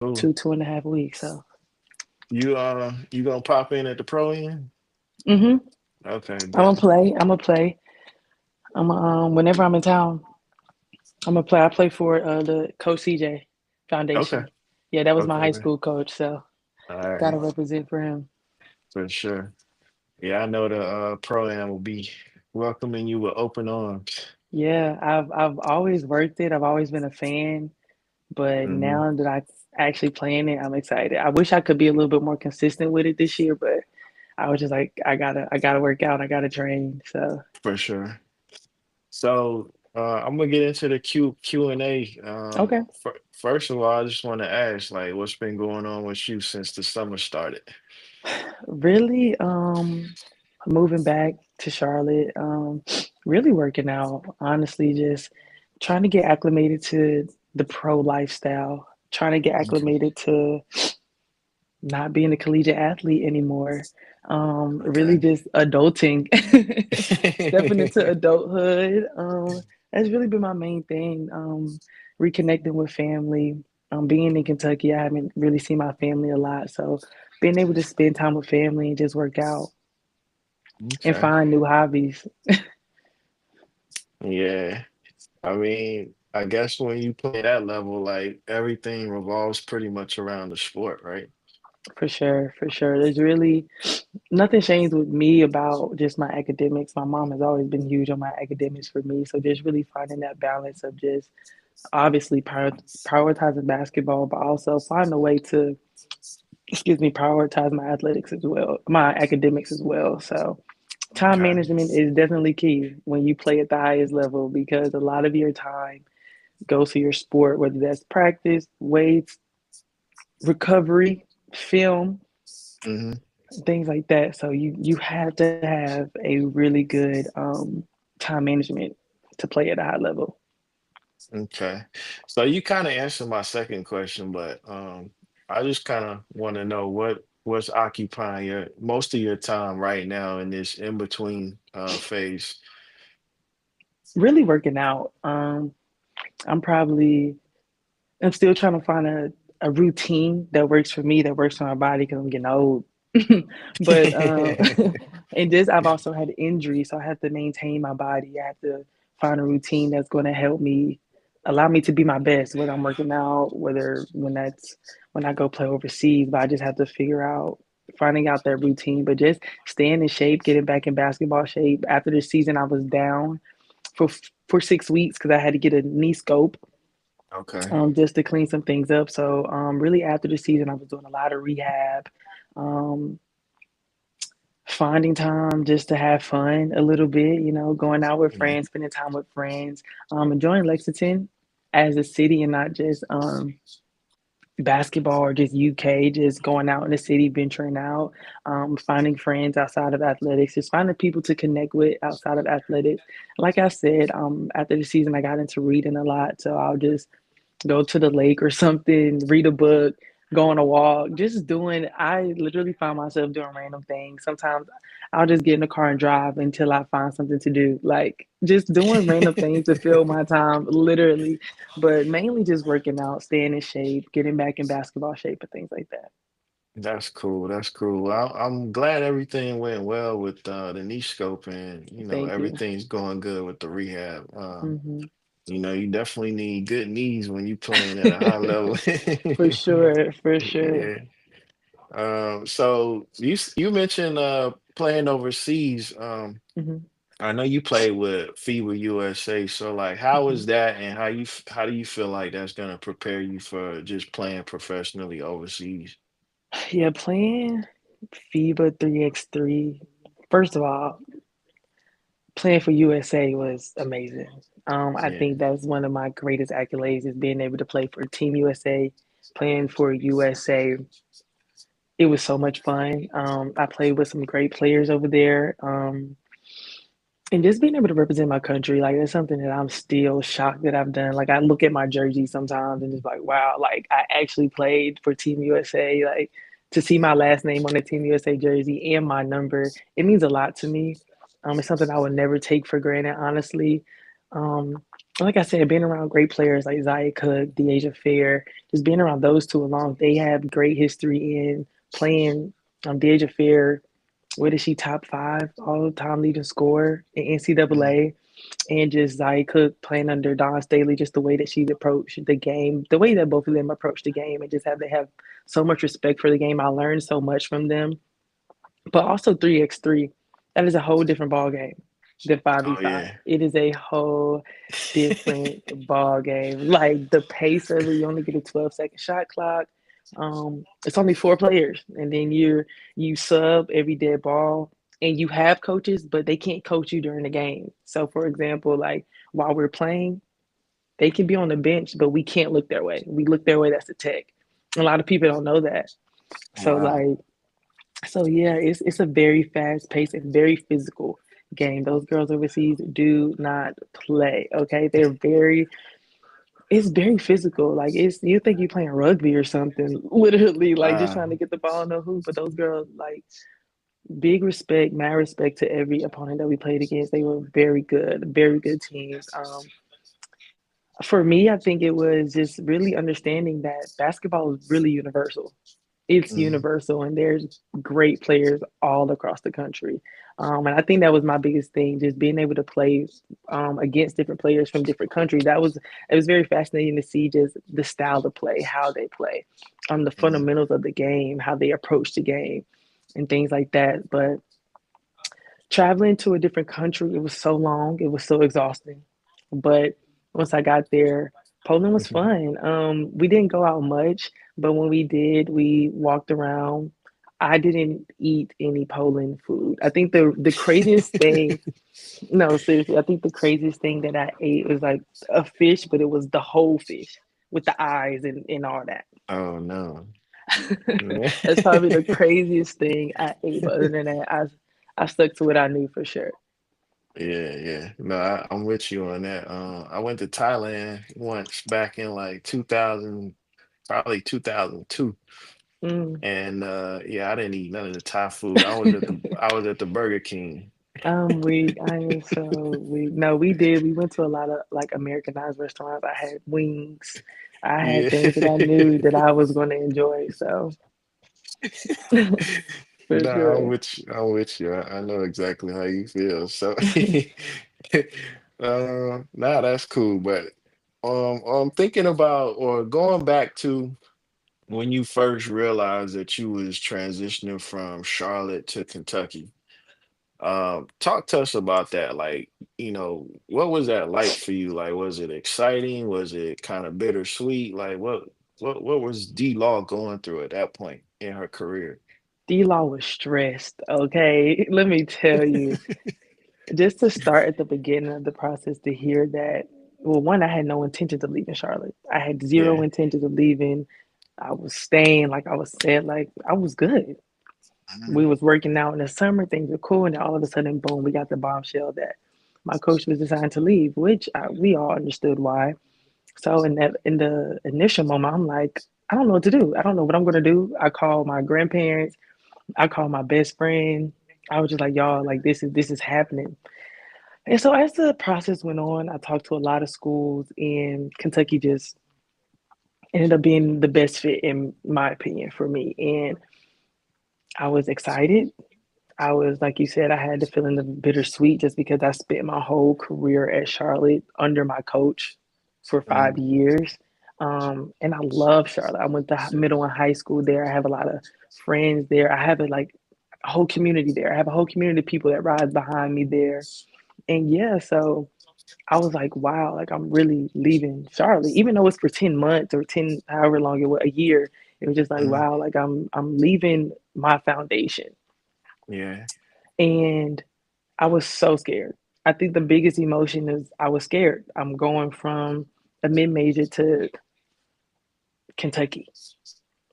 Cool. 2.5 weeks. So, You gonna pop in at the pro end? hmm Okay, I'm gonna bet. play. I'm gonna play. Whenever I'm in town, I'm gonna play. I play for the Coach CJ Okay, Foundation. Yeah, that was my okay, high man. school coach. So All gotta right, represent for him. for sure. Yeah, I know the pro am will be welcoming you with open arms. Yeah, I've always worked it. I've always been a fan, but Hmm. now that I actually playing it, I'm excited. I wish I could be a little bit more consistent with it this year, but I was just like, I gotta work out. I gotta train. So For sure. So I'm gonna get into the Q&A. okay. First of all, I just want to ask, like, what's been going on with you since the summer started? Really, moving back to Charlotte, really working out. Honestly, just trying to get acclimated to the pro lifestyle, trying to get Okay. acclimated to not being a collegiate athlete anymore. Really Okay. just adulting, stepping into adulthood. That's really been my main thing. Reconnecting with family. Being in Kentucky, I haven't really seen my family a lot, so being able to spend time with family and just work out and Okay. find new hobbies. Yeah. I mean, I guess when you play that level, like everything revolves pretty much around the sport, right? For sure, for sure. There's really nothing changed with me about just my academics. My mom has always been huge on my academics for me. So just really finding that balance of just obviously prioritizing basketball, but also find a way to, excuse me, prioritize my athletics as well, my academics as well. So time Okay. management is definitely key when you play at the highest level because a lot of your time goes to your sport, whether that's practice, weights, recovery, film, Hmm. things like that. So you have to have a really good time management to play at a high level. Okay. So you kind of answered my second question, but I just kind of want to know what's occupying your most of your time right now in this in between phase. Really working out. I'm probably I'm still trying to find a routine that works for me, that works for my body because I'm getting old. but and this I've also had injury, so I have to maintain my body. I have to find a routine that's going to help me, allow me to be my best, whether I'm working out, whether when I go play overseas. But I just have to figure out finding out that routine, but just staying in shape, getting back in basketball shape. After the season, I was down for 6 weeks because I had to get a knee scope Okay. just to clean some things up. So really after the season, I was doing a lot of rehab, um, finding time just to have fun a little bit, going out with Yeah. friends, spending time with friends, enjoying Lexington as a city and not just basketball or just UK, just going out in the city, venturing out, finding friends outside of athletics, just finding people to connect with outside of athletics. Like I said, after the season, I got into reading a lot. So I'll just go to the lake or something, read a book, go on a walk, just doing. I literally find myself doing random things. Sometimes I'll just get in the car and drive until I find something to do. Like just doing random things to fill my time, literally. But mainly just working out, staying in shape, getting back in basketball shape, and things like that. That's cool. That's cool. I'm glad everything went well with the knee scope and Thank you. everything's going good with the rehab. Hmm. You definitely need good knees when you playing at a high level. For sure, for sure. Yeah. So you mentioned playing overseas. Hmm. I know you played with FIBA USA. So like, how Hmm. is that, and how do you feel like that's gonna prepare you for just playing professionally overseas? Yeah, playing FIBA 3x3. First of all, playing for USA was amazing. I Yeah. think that's one of my greatest accolades is being able to play for Team USA, playing for USA. It was so much fun. I played with some great players over there. And just being able to represent my country, like that's something that I'm still shocked that I've done. Like I look at my jersey sometimes and it's like, wow, like I actually played for Team USA. Like to see my last name on the Team USA jersey and my number, it means a lot to me. It's something I would never take for granted, honestly. Um, like I said, being around great players like Zaya Cook, Deasia Fair, just being around those two along, they have great history in playing. Deasia Fair, what is she, top five all time leading scorer in Mm, NCAA? And just Zaya Cook playing under Dawn Staley, just the way that she'd approach the game, the way that both of them approach the game, and just have they have so much respect for the game. I learned so much from them. But also 3x3, that is a whole different ball game than oh 5v5. yeah. It is a whole different ball game. Like the pace of it, you only get a 12-second shot clock. It's only four players, and then you sub every dead ball, and you have coaches, but they can't coach you during the game. So, for example, like while we're playing, they can be on the bench, but we can't look their way. We look their way, that's a tech. A lot of people don't know that. So, Wow. yeah, it's a very fast paced and very physical game. Those girls overseas do not play. Okay, it's very physical. Like it's you think you're playing rugby or something, literally, like just trying to Wow. get the ball in the hoop. But those girls, like big respect, mad respect to every opponent that we played against. They were very good teams. For me, I think it was just really understanding that basketball is really universal. It's Mhm. universal, and there's great players all across the country. And I think that was my biggest thing, just being able to play against different players from different countries. It was very fascinating to see just the style of play, how they play, the Mhm. fundamentals of the game, how they approach the game, and things like that. But traveling to a different country, it was so long, it was so exhausting. But once I got there, Poland was Mhm. fun. We didn't go out much, but when we did, we walked around. I didn't eat any Poland food. I think the craziest thing, no, seriously, I think the craziest thing that I ate was like a fish, but it was the whole fish with the eyes and all that. Oh no. That's probably the craziest thing I ate. But other than that, I stuck to what I knew for sure. Yeah, yeah. No, I'm with you on that. I went to Thailand once back in like 2000, probably 2002. Mm. And yeah, I didn't eat none of the Thai food. I was at the Burger King. I'm weak. I am so weak. No, we did. We went to a lot of like Americanized restaurants. I had wings. I had Yeah. things that I knew that I was going to enjoy. So for No, sure. I'm with you. I know exactly how you feel. So nah, that's cool. But I'm thinking about or going back to when you first realized that you was transitioning from Charlotte to Kentucky. Talk to us about that. Like, what was that like for you? Like, was it exciting? Was it kind of bittersweet? Like, what was D Law going through at that point in her career? D-Law was stressed. Okay, let me tell you. Just to start at the beginning of the process to hear that. Well, one, I had no intentions of leaving Charlotte. I had zero Yeah. intentions of leaving. I was staying, like I was said, like I was good. We Mhm. was working out in the summer, things were cool, and then all of a sudden, boom, we got the bombshell that my coach was designed to leave, which we all understood why. So in the initial moment, I'm like, I don't know what to do. I don't know what I'm gonna do. I called my grandparents. I called my best friend. I was just like, y'all, like this is happening. And so as the process went on, I talked to a lot of schools, and Kentucky just ended up being the best fit in my opinion for me. And I was excited. I was, like you said, I had the feeling of bittersweet just because I spent my whole career at Charlotte under my coach for Mhm. 5 years. And I love Charlotte. I went to middle and high school there. I have a lot of friends there. I have a whole community there. I have a whole community of people that ride behind me there. And yeah, so I was like, wow, like I'm really leaving Charlotte, even though it's for 10 months or 10, however long it was, a year. It was just like, Mhm. wow, like I'm leaving my foundation. Yeah. And I was so scared. I think the biggest emotion is I was scared. I'm going from a mid major to Kentucky.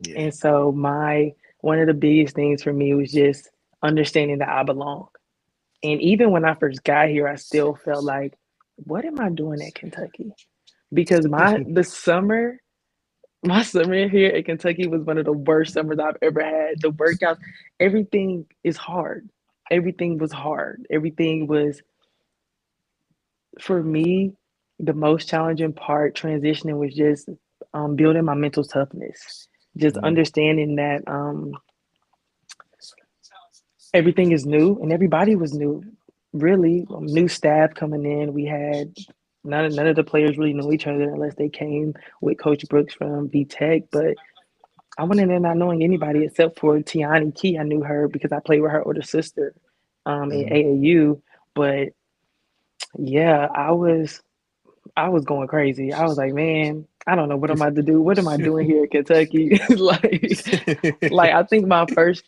Yeah. And so my one of the biggest things for me was just understanding that I belong. And even when I first got here, I still felt like, what am I doing at Kentucky? Because my summer here at Kentucky was one of the worst summers I've ever had. The workouts, everything is hard. Everything was hard. Everything was for me. The most challenging part transitioning was just building my mental toughness, just Mhm. understanding that everything is new and everybody was new. Really, new staff coming in. We had none of the players really knew each other unless they came with Coach Brooks from V Tech. But I went in there not knowing anybody except for Tiani Key. I knew her because I played with her older sister in Mhm. AAU. But yeah, I was going crazy. I was like, man, I don't know what I'm about to do. What am I doing here in Kentucky? like I think my first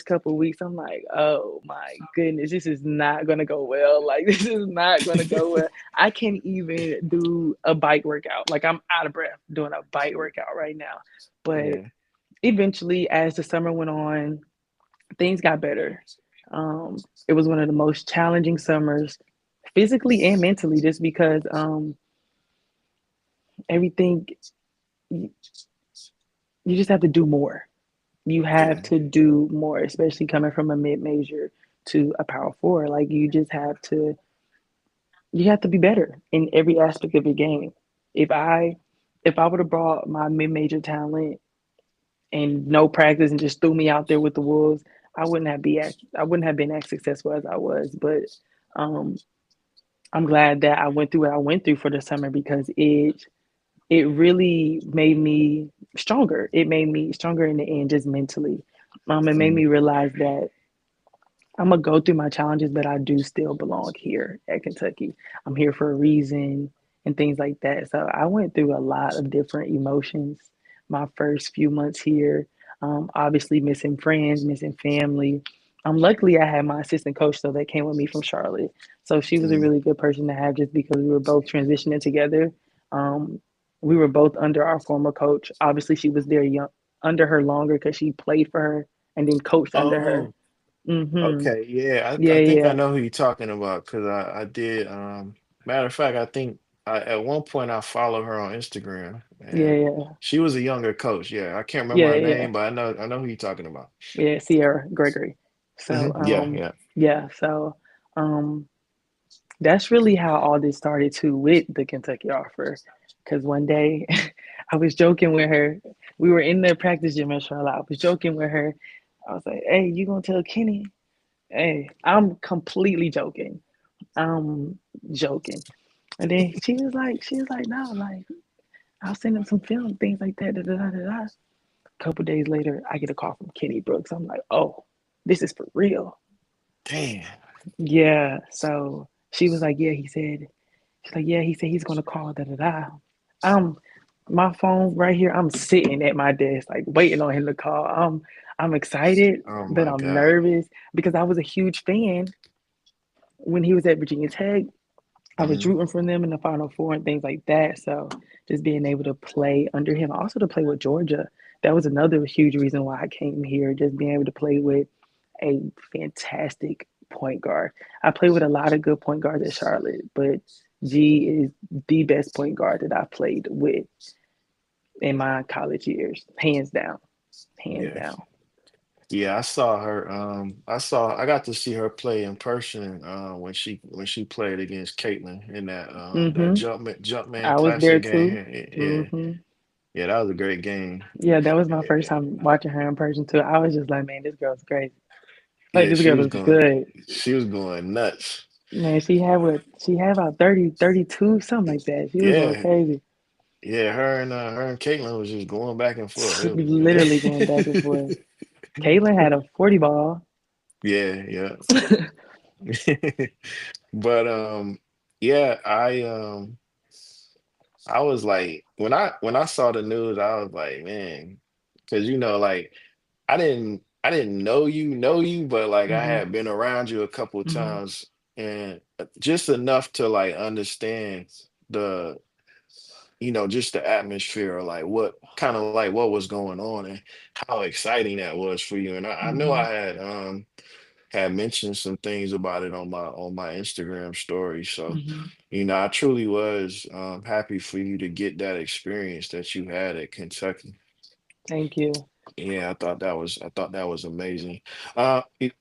couple of weeks, I'm like, oh my goodness, this is not gonna go well. Like this is not gonna go well. I can't even do a bike workout. Like I'm out of breath doing a bike workout right now. But Yeah. eventually, as the summer went on, things got better. It was one of the most challenging summers, physically and mentally, just because everything you just have to do more. You have Yeah. to do more, especially coming from a mid major to a power four. Like you have to be better in every aspect of your game. If I if I would have brought my mid major talent and no practice and just threw me out there with the Wolves, I wouldn't have been as successful as I was. But um, I'm glad that I went through what I went through for the summer because it really made me stronger. It made me stronger in the end, just mentally. It made Mhm. me realize that I'm gonna go through my challenges, but I do still belong here at Kentucky. I'm here for a reason and things like that. So I went through a lot of different emotions my first few months here. Obviously, missing friends, missing family. Luckily, I had my assistant coach, so that came with me from Charlotte. So she was a Mhm. really good person to have, just because we were both transitioning together. Um, we were both under our former coach. Obviously, she was there young, under her longer because she played for her and then coached under her. Oh, Mm-hmm. okay. Yeah, Yeah, I think I yeah, know who you're talking about because I did. Matter of fact, I think at one point I followed her on Instagram, yeah, and yeah, she was a younger coach. Yeah, I can't remember yeah, her yeah, name, but I know who you're talking about. yeah. Sierra Gregory. So, Yeah, yeah. yeah. So, um, that's really how all this started too with the Kentucky offer. Because one day, I was joking with her. We were in the practice gym at Charlotte. I was joking with her. I was like, "Hey, you gonna tell Kenny?" Hey, I'm completely joking. I'm joking. And then she was like, no, like I'll send him some film, things like that. Da, da, da, da, da. A couple days later, I get a call from Kenny Brooks. I'm like, oh, this is for real. Damn. Yeah. So she was like, yeah, she's like, yeah, he said he's gonna call, da da da. Um, my phone right here. I'm sitting at my desk, like waiting on him to call. I'm excited, Oh but my I'm God. nervous because I was a huge fan when he was at Virginia Tech. I was Hmm. rooting for them in the Final Four and things like that. So just being able to play under him, also to play with Georgia, that was another huge reason why I came here. Just being able to play with a fantastic point guard. I played with a lot of good point guards at Charlotte, but G is the best point guard that I played with in my college years, hands down, hands Yeah. down. Yeah, I saw her. I got to see her play in person when she played against Caitlin in that Hmm. Jumpman I was there Classic too. game. Yeah, Hmm. yeah, that was a great game. Yeah, that was my first Yeah, time watching her in person too. I was just like, man, this girl's crazy. Like yeah, this girl looks good. she was going nuts. Man, she had about 30, 32, something like that. She was going Yeah, crazy. yeah, her and Caitlin was just going back and forth. It was Literally going back and forth. Caitlin had a 40 ball. yeah, yeah. But yeah, I was like when I saw the news, I was like, man, because like I didn't know you, but like I Hmm. had been around you a couple of Hmm. times and just enough to like understand the just the atmosphere, like what kind of like what was going on and how exciting that was for you. And I know Hmm. I had mentioned some things about it on my Instagram story. So, Hmm. I truly was happy for you to get that experience that you had at Kentucky. Thank you. Yeah, I thought that was amazing.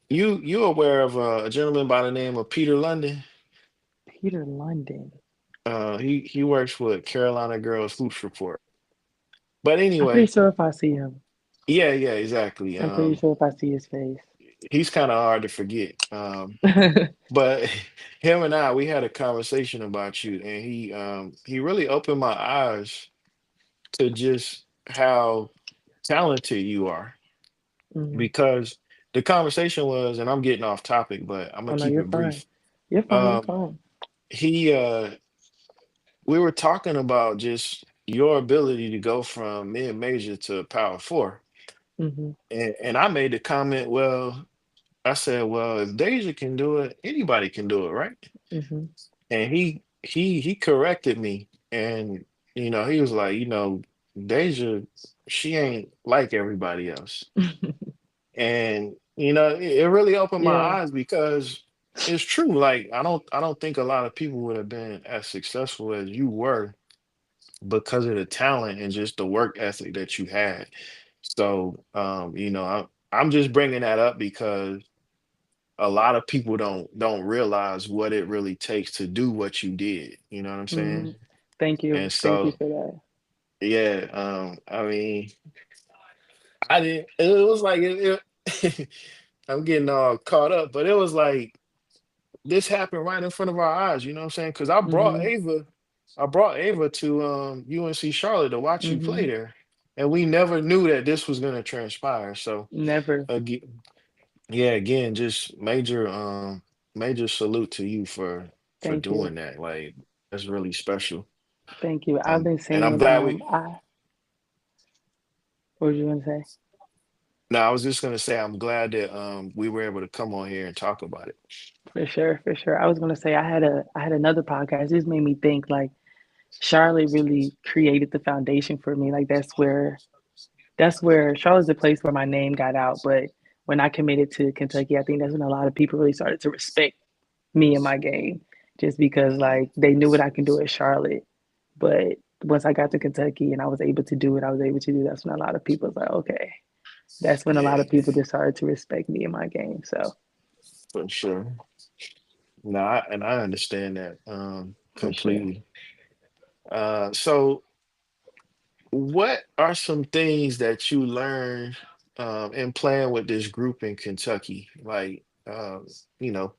You aware of a gentleman by the name of Peter London? Peter London. He works with Carolina Girls Hoops Report. But I'm pretty anyway, sure if I see him, yeah, yeah, exactly. I'm pretty sure if I see his face. He's kind of hard to forget. But him and I, we had a conversation about you, and he really opened my eyes to just how talented you are. Mhm. Because the conversation was, and I'm getting off topic, but I'm gonna Oh no, keep you're it fine. brief. You're fine. You're Um, fine. he we were talking about just your ability to go from mid major to power four. Hmm. And I made the comment, well, I said, well, if Deja can do it, anybody can do it, right? Hmm. And he corrected me, and he was like, Deja, she ain't like everybody else. And it really opened my Yeah. eyes because it's true. Like I don't think a lot of people would have been as successful as you were because of the talent and just the work ethic that you had. So, I'm just bringing that up because a lot of people don't realize what it really takes to do what you did. You know what I'm saying? Hmm. Thank you. And Thank you so, for that. yeah, I mean, I didn't. It was like I'm getting all caught up, but it was like this happened right in front of our eyes. You know what I'm saying? Because Hmm. I brought Ava to UNC Charlotte to watch you play Hmm. there, and we never knew that this was going to transpire. So Never. again, yeah, again, just major salute to you for Thank you. doing that. Like that's really special. Thank you. I've been And I'm saying, glad we. what was you gonna say? No, I was just gonna say I'm glad that we were able to come on here and talk about it. For sure, for sure. I was gonna say I had another podcast. This made me think like Charlotte really created the foundation for me. Like that's where Charlotte's the place where my name got out. But when I committed to Kentucky, I think that's when a lot of people really started to respect me and my game, just because Mhm. like they knew what I can do at Charlotte. But once I got to Kentucky and I was able to do what I was able to do, that's when a lot of people was like, okay. That's when a lot Yeah, of people just started to respect me and my game. So for sure. No, and I understand that for sure. completely. So what are some things that you learned in playing with this group in Kentucky? Like, you know,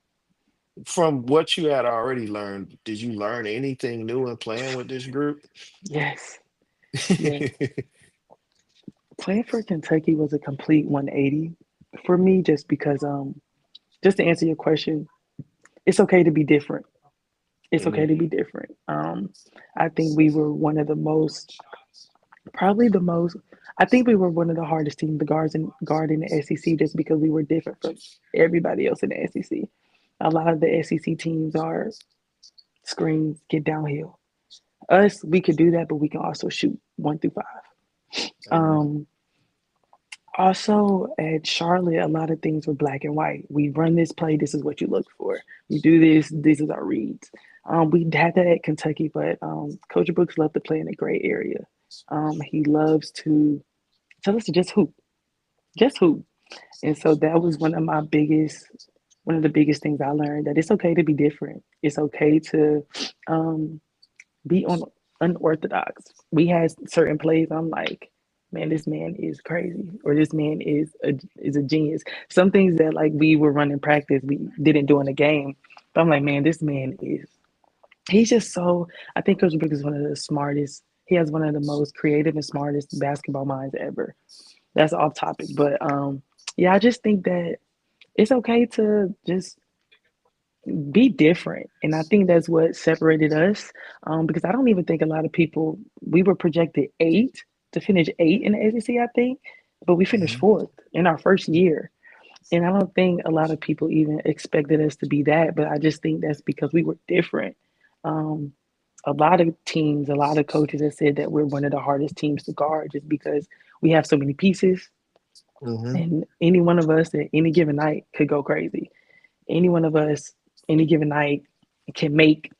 from what you had already learned, did you learn anything new in playing with this group? Yes. Yes. Playing for Kentucky was a complete 180 for me just because just to answer your question, it's okay to be different. It's okay Mhm. to be different. I think we were one of the most probably the most I think we were one of the hardest teams to guard in the SEC just because we were different from everybody else in the SEC. A lot of the SEC teams are screens, get downhill. Us, we could do that, but we can also shoot 1 through 5. Mhm. Um, Also, at Charlotte, a lot of things were black and white. We run this play. This is what you look for. We do this. This is our reads. We had that at Kentucky, but Coach Brooks loved to play in a gray area. He loves to tell us to just hoop. And so that was one of the biggest things I learned that it's okay to be different. It's okay to um, be unorthodox. We had certain plays. I'm like, man, this man is crazy, or this man is a genius. Some things that like we were running practice, we didn't do in the game. But I'm like, man, this man is. He's just so. I think Coach Brooks is one of the smartest. He has one of the most creative and smartest basketball minds ever. That's off topic, but yeah, I just think that it's okay to just be different. And I think that's what separated us because I don't even think a lot of people, we were projected to finish eight in the SEC, I think, but we finished Mhm. fourth in our first year. And I don't think a lot of people even expected us to be that, but I just think that's because we were different. Um, a lot of teams, a lot of coaches have said that we're one of the hardest teams to guard just because we have so many pieces, Mhm. and any one of us at any given night could go crazy. Any one of us, any given night, can make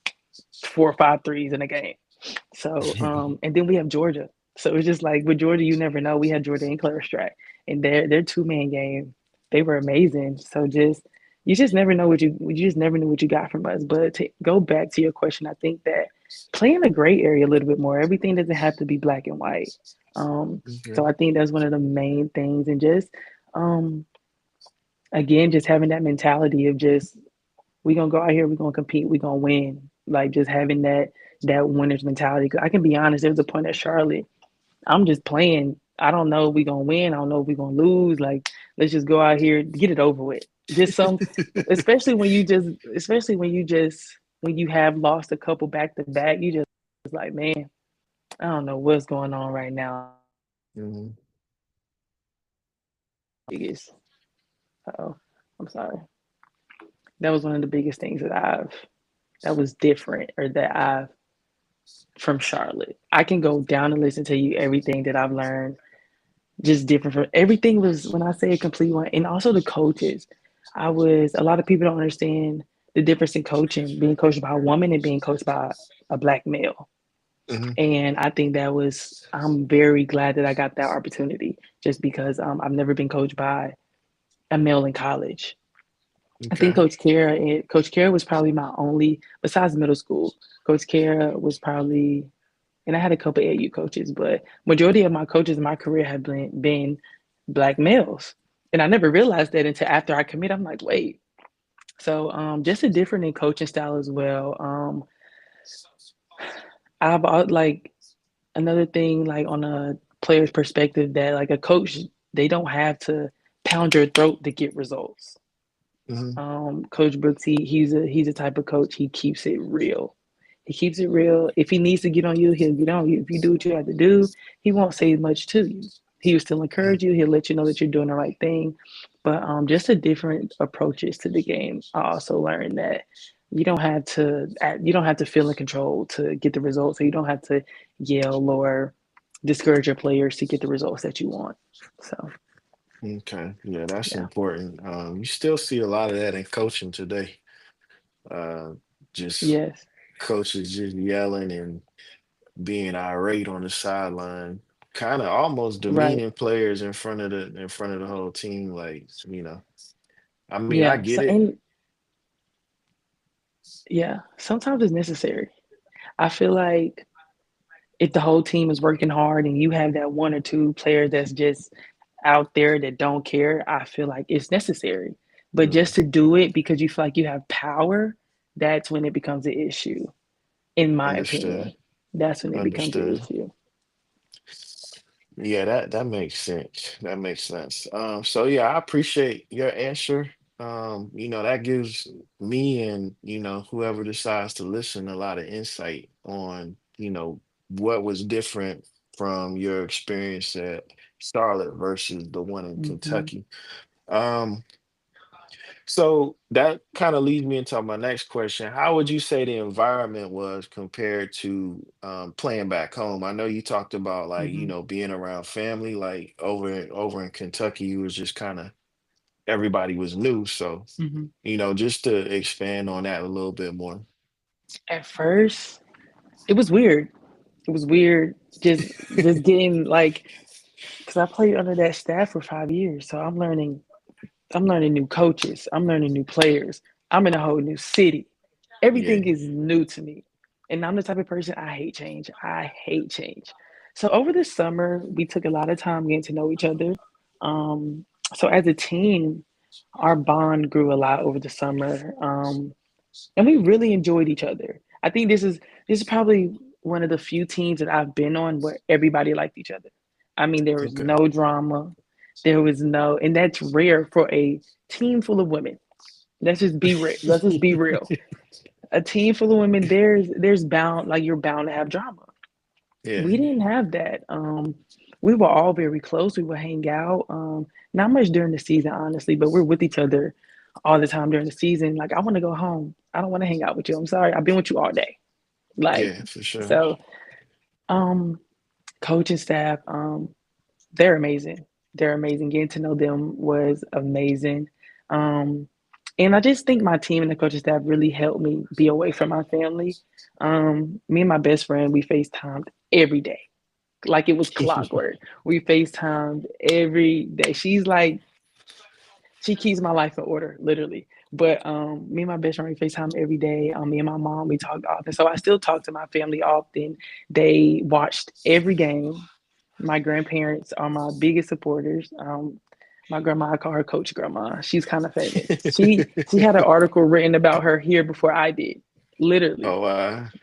4 or 5 threes in a game. So, and then we have Georgia. So it's just like with Georgia, you never know. We had Georgia and Clara Strat, and their 2 man game, they were amazing. So you just never know what you just never knew what you got from us. But to go back to your question, I think that play in a gray area a little bit more. Everything doesn't have to be black and white. Um, Okay. so I think that's one of the main things, and just um, again, just having that mentality of just we gonna go out here, we gonna compete, we gonna win. Like just having that winner's mentality. 'Cause I can be honest, there was a point at Charlotte. I'm just playing. I don't know if we gonna win. I don't know if we gonna lose. Like let's just go out here, get it over with. Just some, especially when you have lost a couple back to back, you just like, man, I don't know what's going on right now. Mhm. Biggest, oh, I'm sorry. That was one of the biggest things that was different or that I've from Charlotte. I can go down and listen to you everything that I've learned, just different from everything was when I say a complete one, and also the coaches. I was a lot of people don't understand the difference in coaching, being coached by a woman and being coached by a black male. Mhm. And I think I'm very glad that I got that opportunity just because I've never been coached by a male in college. I think Okay. Coach Kara was probably my only, besides middle school, Coach Kara was probably, and I had a couple AU coaches, but majority of my coaches in my career have been black males. And I never realized that until after I commit. I'm like, wait. So just a different in coaching style as well. I've like another thing like on a player's perspective that like a coach, they don't have to pound your throat to get results. Mhm. Coach Brooks, he's a type of coach. He keeps it real. He keeps it real. If he needs to get on you, he'll get on you. If you do what you have to do, he won't say much to you. He will still Mhm. encourage you. He'll let you know that you're doing the right thing. But just a different approaches to the game. I also learned that you don't have to feel in control to get the results. So you don't have to yell or discourage your players to get the results that you want. So Okay. Yeah, that's yeah. important. You still see a lot of that in coaching today. Uh, just Yes. coaches just yelling and being irate on the sideline, kind of almost Right. demeaning players in front of the whole team. Like, I mean, I Yeah. get So it. and yeah, sometimes it's necessary. I feel like if the whole team is working hard and you have that one or two players that's just out there that don't care, I feel like it's necessary. But Mm, just to do it because you feel like you have power, that's when it becomes an issue, in my understood. opinion. That's when it becomes an Understood. issue. Yeah, that makes sense. That makes sense. So yeah, I appreciate your answer. That gives me and whoever decides to listen a lot of insight on, what was different from your experience at Charlotte versus the one in Hmm. Kentucky. Um, so that kind of leads me into my next question. How would you say the environment was compared to playing back home? I know you talked about like, Hmm. being around family, like over in Kentucky, you was just kind of everybody was new. So, Hmm. just to expand on that a little bit more. At first, it was weird. It was weird just getting like because I played under that staff for 5 years, so I'm learning new coaches. I'm learning new players. I'm in a whole new city. Yeah. Everything is new to me. And I'm the type of person I hate change. I hate change. So over the summer, we took a lot of time getting to know each other. Um, so as a team, our bond grew a lot over the summer. And we really enjoyed each other. I think this is probably one of the few teams that I've been on where everybody liked each other. I mean, there was Okay. no drama. There was no, and that's rare for a team full of women. Let's just be real. Let's just be real. A team full of women, there's bound like you're bound to have drama. Yeah. We didn't have that. We were all very close. We would hang out. Not much during the season, honestly, but we're with each other all the time during the season. Like, I want to go home. I don't want to hang out with you. I'm sorry. I've been with you all day. Like, Yeah, for sure. so, um, coaching staff, they're amazing. They're amazing. Getting to know them was amazing. Um, and I just think my team and the coaching staff really helped me be away from my family. Me and my best friend, we FaceTimed every day like it was clockwork. We FaceTimed every day. She keeps my life in order, literally. But me and my best friend we FaceTime every day. Me and my mom we talk often, so I still talk to my family often. They watched every game. My grandparents are my biggest supporters. My grandma, I call her Coach Grandma. She's kind of famous. She had an article written about her here before I did. Literally, Oh,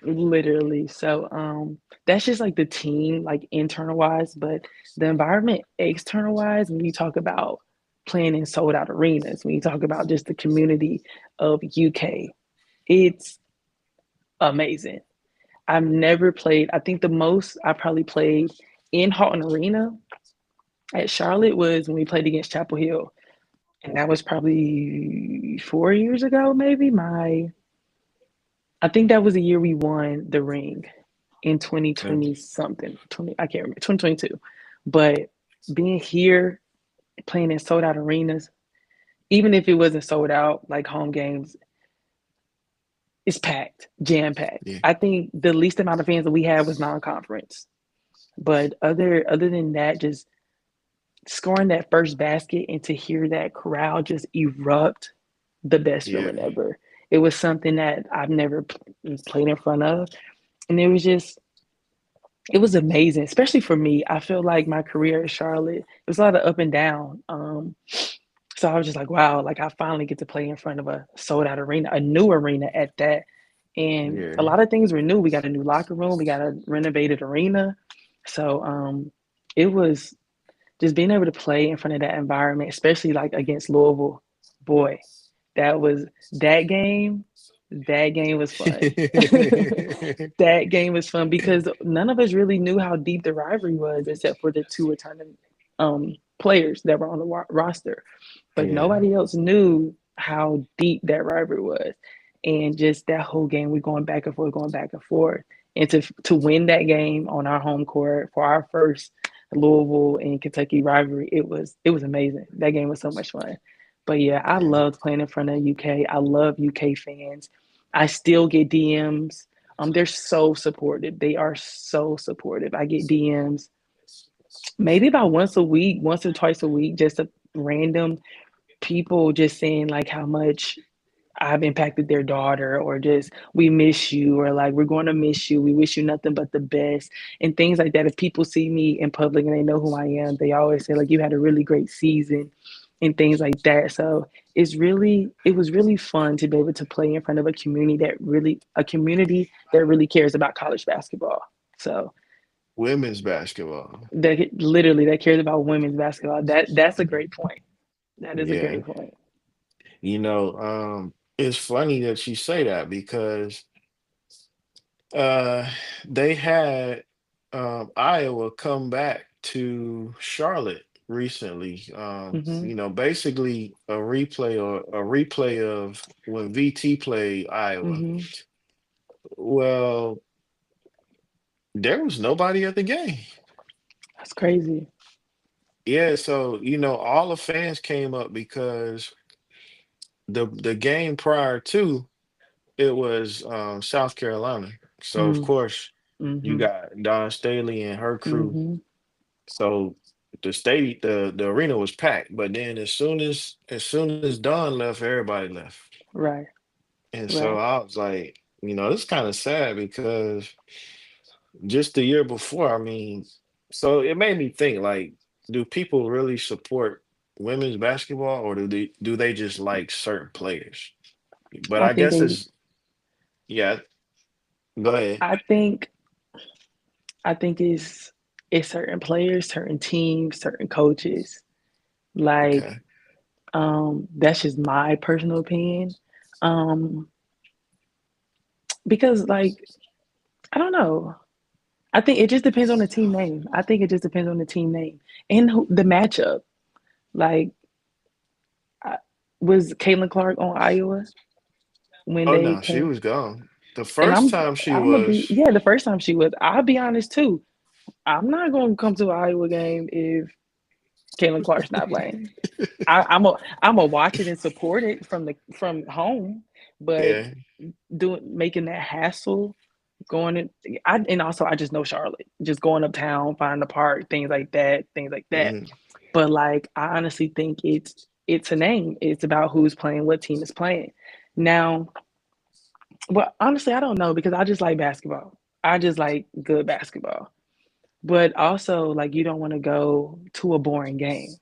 literally. So that's just like the team, like internal wise, but the environment external wise, when you talk about playing in sold out arenas, when you talk about just the community of UK, it's amazing. I've never played, I think the most I probably played in Halton Arena at Charlotte was when we played against Chapel Hill. And that was probably 4 years ago, maybe. I think that was the year we won the ring in okay. 2020 something, 20, I can't remember, 2022. But being here, playing in sold out arenas, even if it wasn't sold out, like home games, it's packed, jam packed. Yeah. I think the least amount of fans that we had was non conference. But other than that, just scoring that first basket and to hear that crowd just erupt, the best Yeah. feeling ever. It was something that I've never played in front of, and it was amazing, especially for me. I feel like my career at Charlotte, it was a lot of up and down. So I was just like, wow, like I finally get to play in front of a sold out arena, a new arena at that. And a Yeah. lot of things were new. We got a new locker room, we got a renovated arena. So it was just being able to play in front of that environment, especially like against Louisville, boy, that was that game. That game was fun. That game was fun because none of us really knew how deep the rivalry was, except for the two returning players that were on the roster. But Yeah. nobody else knew how deep that rivalry was, and just that whole game, we going back and forth, going back and forth, and to win that game on our home court for our first Louisville and Kentucky rivalry, it was amazing. That game was so much fun. But yeah, I Yeah. loved playing in front of UK. I love UK fans. I still get DMs. They're so supportive. They are so supportive. I get DMs maybe about once a week, once or twice a week, just a random people just saying like how much I've impacted their daughter, or just we miss you, or like we're going to miss you. We wish you nothing but the best, and things like that. If people see me in public and they know who I am, they always say like you had a really great season and things like that. So it was really fun to be able to play in front of a community that really cares about college basketball. So Women's basketball. that literally that cares about women's basketball. That's a great point. That is a Yeah. great point. It's funny that you say that because uh they had Iowa come back to Charlotte recently. Hmm. Basically a replay of when VT played Iowa. Hmm. Well, there was nobody at the game. That's crazy. Yeah, so all the fans came up because the game prior to it was South Carolina. So of Mm. course you Hmm. got Don Staley and her crew. Hmm. So the arena was packed. But then as soon as Don left, everybody left. Right. And so Right. I was like, it's kind of sad because just the year before, I mean, so it made me think like, do people really support women's basketball or do they just like certain players? But I I think guess they. it's yeah, go ahead. I think. I think it's certain players, certain teams, certain coaches. Like, Okay. that's just my personal opinion. Um, because like I don't know. I think it just depends on the team name. I think it just depends on the team name and the matchup. Like, I, was Caitlin Clark on Iowa when Oh they no, she came? was gone. The And first time she I'm gonna was, be, yeah. The first time she was, I'll be honest too. I'm not gonna come to an Iowa game if Caitlin Clark's not playing. I'm a watch it and support it from home, but yeah. making that hassle going in, and also I just know Charlotte, just going uptown, find the park, things like that, things like that. Mhm. But like I honestly think it's it's a name. It's about who's playing, what team is playing. Now, well, honestly, I don't know because I just like basketball. I just like good basketball. But also, like, you don't want to go to a boring game.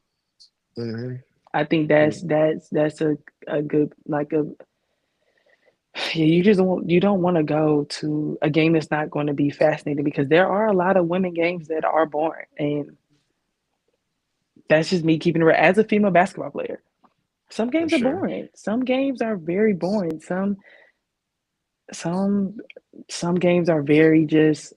Hmm. I think that's a good like a yeah, you don't want to go to a game that's not going to be fascinating because there are a lot of women games that are boring, and that's just me keeping it real. As a female basketball player, some For games are sure. boring. Some games are very boring. Some some games are very just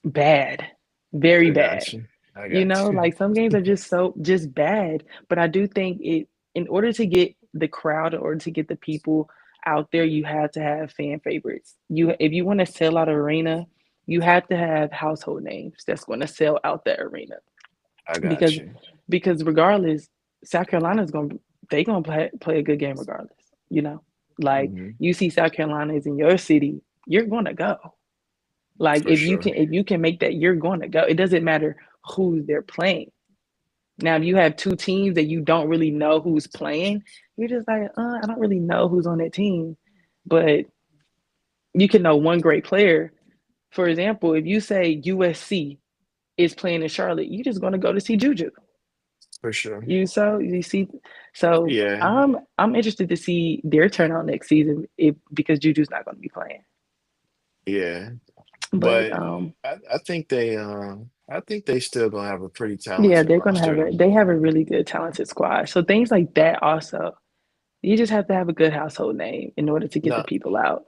bad, very I bad. got you. I You got know, you. like some games are just so just bad. But I do think it in order to get the crowd, in order to get the people out there, you have to have fan favorites. You if you want to sell out an arena, you have to have household names that's going to sell out that arena. I got Because you. regardless, South Carolina's going to they going to play a good game regardless. You know, like Hmm. you see South Carolina is in your city, you're going to go. Like For sure. if you can make that, you're going to go. It doesn't matter who they're playing. Now, if you have two teams that you don't really know who's playing, you're just like, I don't really know who's on that team. But you can know one great player. For example, if you say USC is playing in Charlotte, you're just going to go to see Juju. For sure. You see, so Yeah. I'm interested to see their turnout next season if because Juju's not going to be playing. Yeah. But But I think they still gonna have a pretty yeah, talented they're going to have roster. they have a really good talented squad. So things like that also, you just have to have a good household name in order to get the No, people out.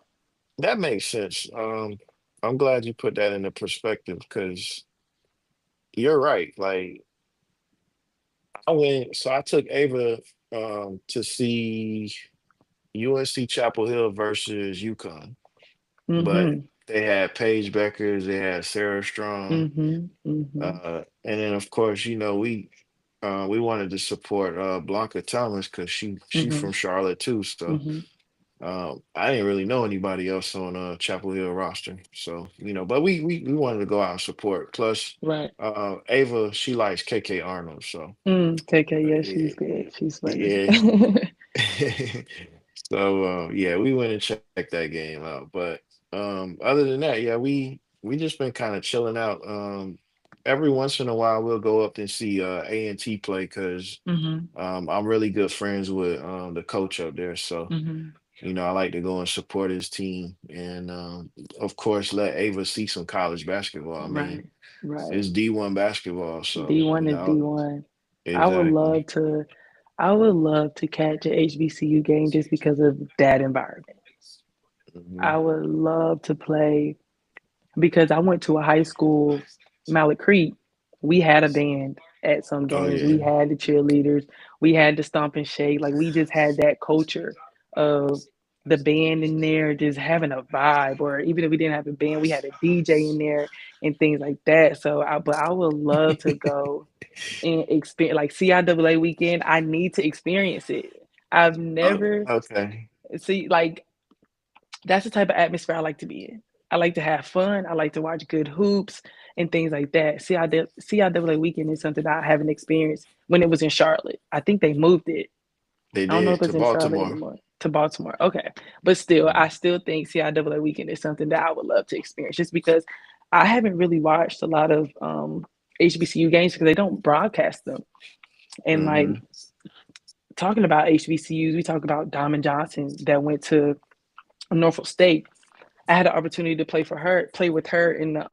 that makes sense. I'm glad you put that into perspective because you're right. Like I took Ava to see UNC Chapel Hill versus UConn, but Mhm. they had Paige Beckers, they had Sarah Strong, Mhm. Mhm. and then of course, we wanted to support Blanca Thomas because she Mhm. from Charlotte too. So Mhm. I didn't really know anybody else on Chapel Hill roster. So but we wanted to go out and support. Plus, Right. Ava, she likes KK Arnold, so KK, yeah, yeah, she's good. She's funny. yeah. So yeah, we went and checked that game out. But other than that, yeah, we just been kind of chilling out. Every once in a while, we'll go up and see A&T play because Mhm. I'm really good friends with the coach up there. So Mhm. I like to go and support his team, and of course, let Ava see some college basketball. I mean, Right. Right. it's D1 basketball, so D1 is D1. I would exactly. love to I would love to catch a HBCU game just because of that environment. Hmm. I would love to play because I went to a high school, Mallard Creek. We had a band at some Oh games. We yeah, had the cheerleaders. We had the stomp and shake. Like we just had that culture of the band in there just having a vibe. Or even if we didn't have a band, we had a DJ in there and things like that. But I would love to go and experience like CIAA weekend. I need to experience it. I've oh, never okay. see like that's the type of atmosphere I like to be in. I like to have fun. I like to watch good hoops and things like that. CIAA weekend is something that I haven't experienced when it was in Charlotte. I think they moved it. They I don't know if did to it's in Charlotte Baltimore. anymore to Baltimore. Okay. But still, I still think CIAA weekend is something that I would love to experience just because I haven't really watched a lot of HBCU games because they don't broadcast them. And like Hmm. talking about HBCUs, we talk about Diamond Johnson that went to Norfolk State. I had the opportunity to play with her in the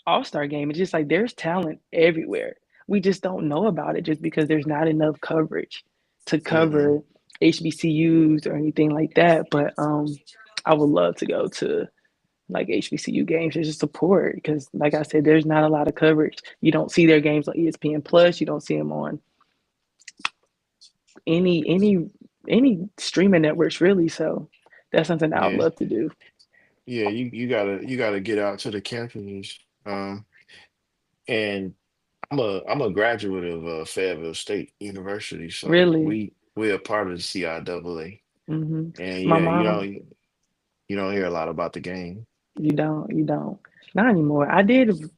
All Star game. It's just like there's talent everywhere. We just don't know about it just because there's not enough coverage to Hmm. cover HBCUs or anything like that. But I would love to go to like HBCU games just to support because, like I said, there's not a lot of coverage. You don't see their games on ESPN Plus. You don't see them on any any any streaming networks really. So that's something that I would Yeah, love to do. yeah. You gotta get out to the campuses. And I'm a graduate of Fayetteville State University, so Really. we're a part of the CIAA. Hmm. And My yeah, mom, you don't hear a lot about the game. you don't. Not anymore. I did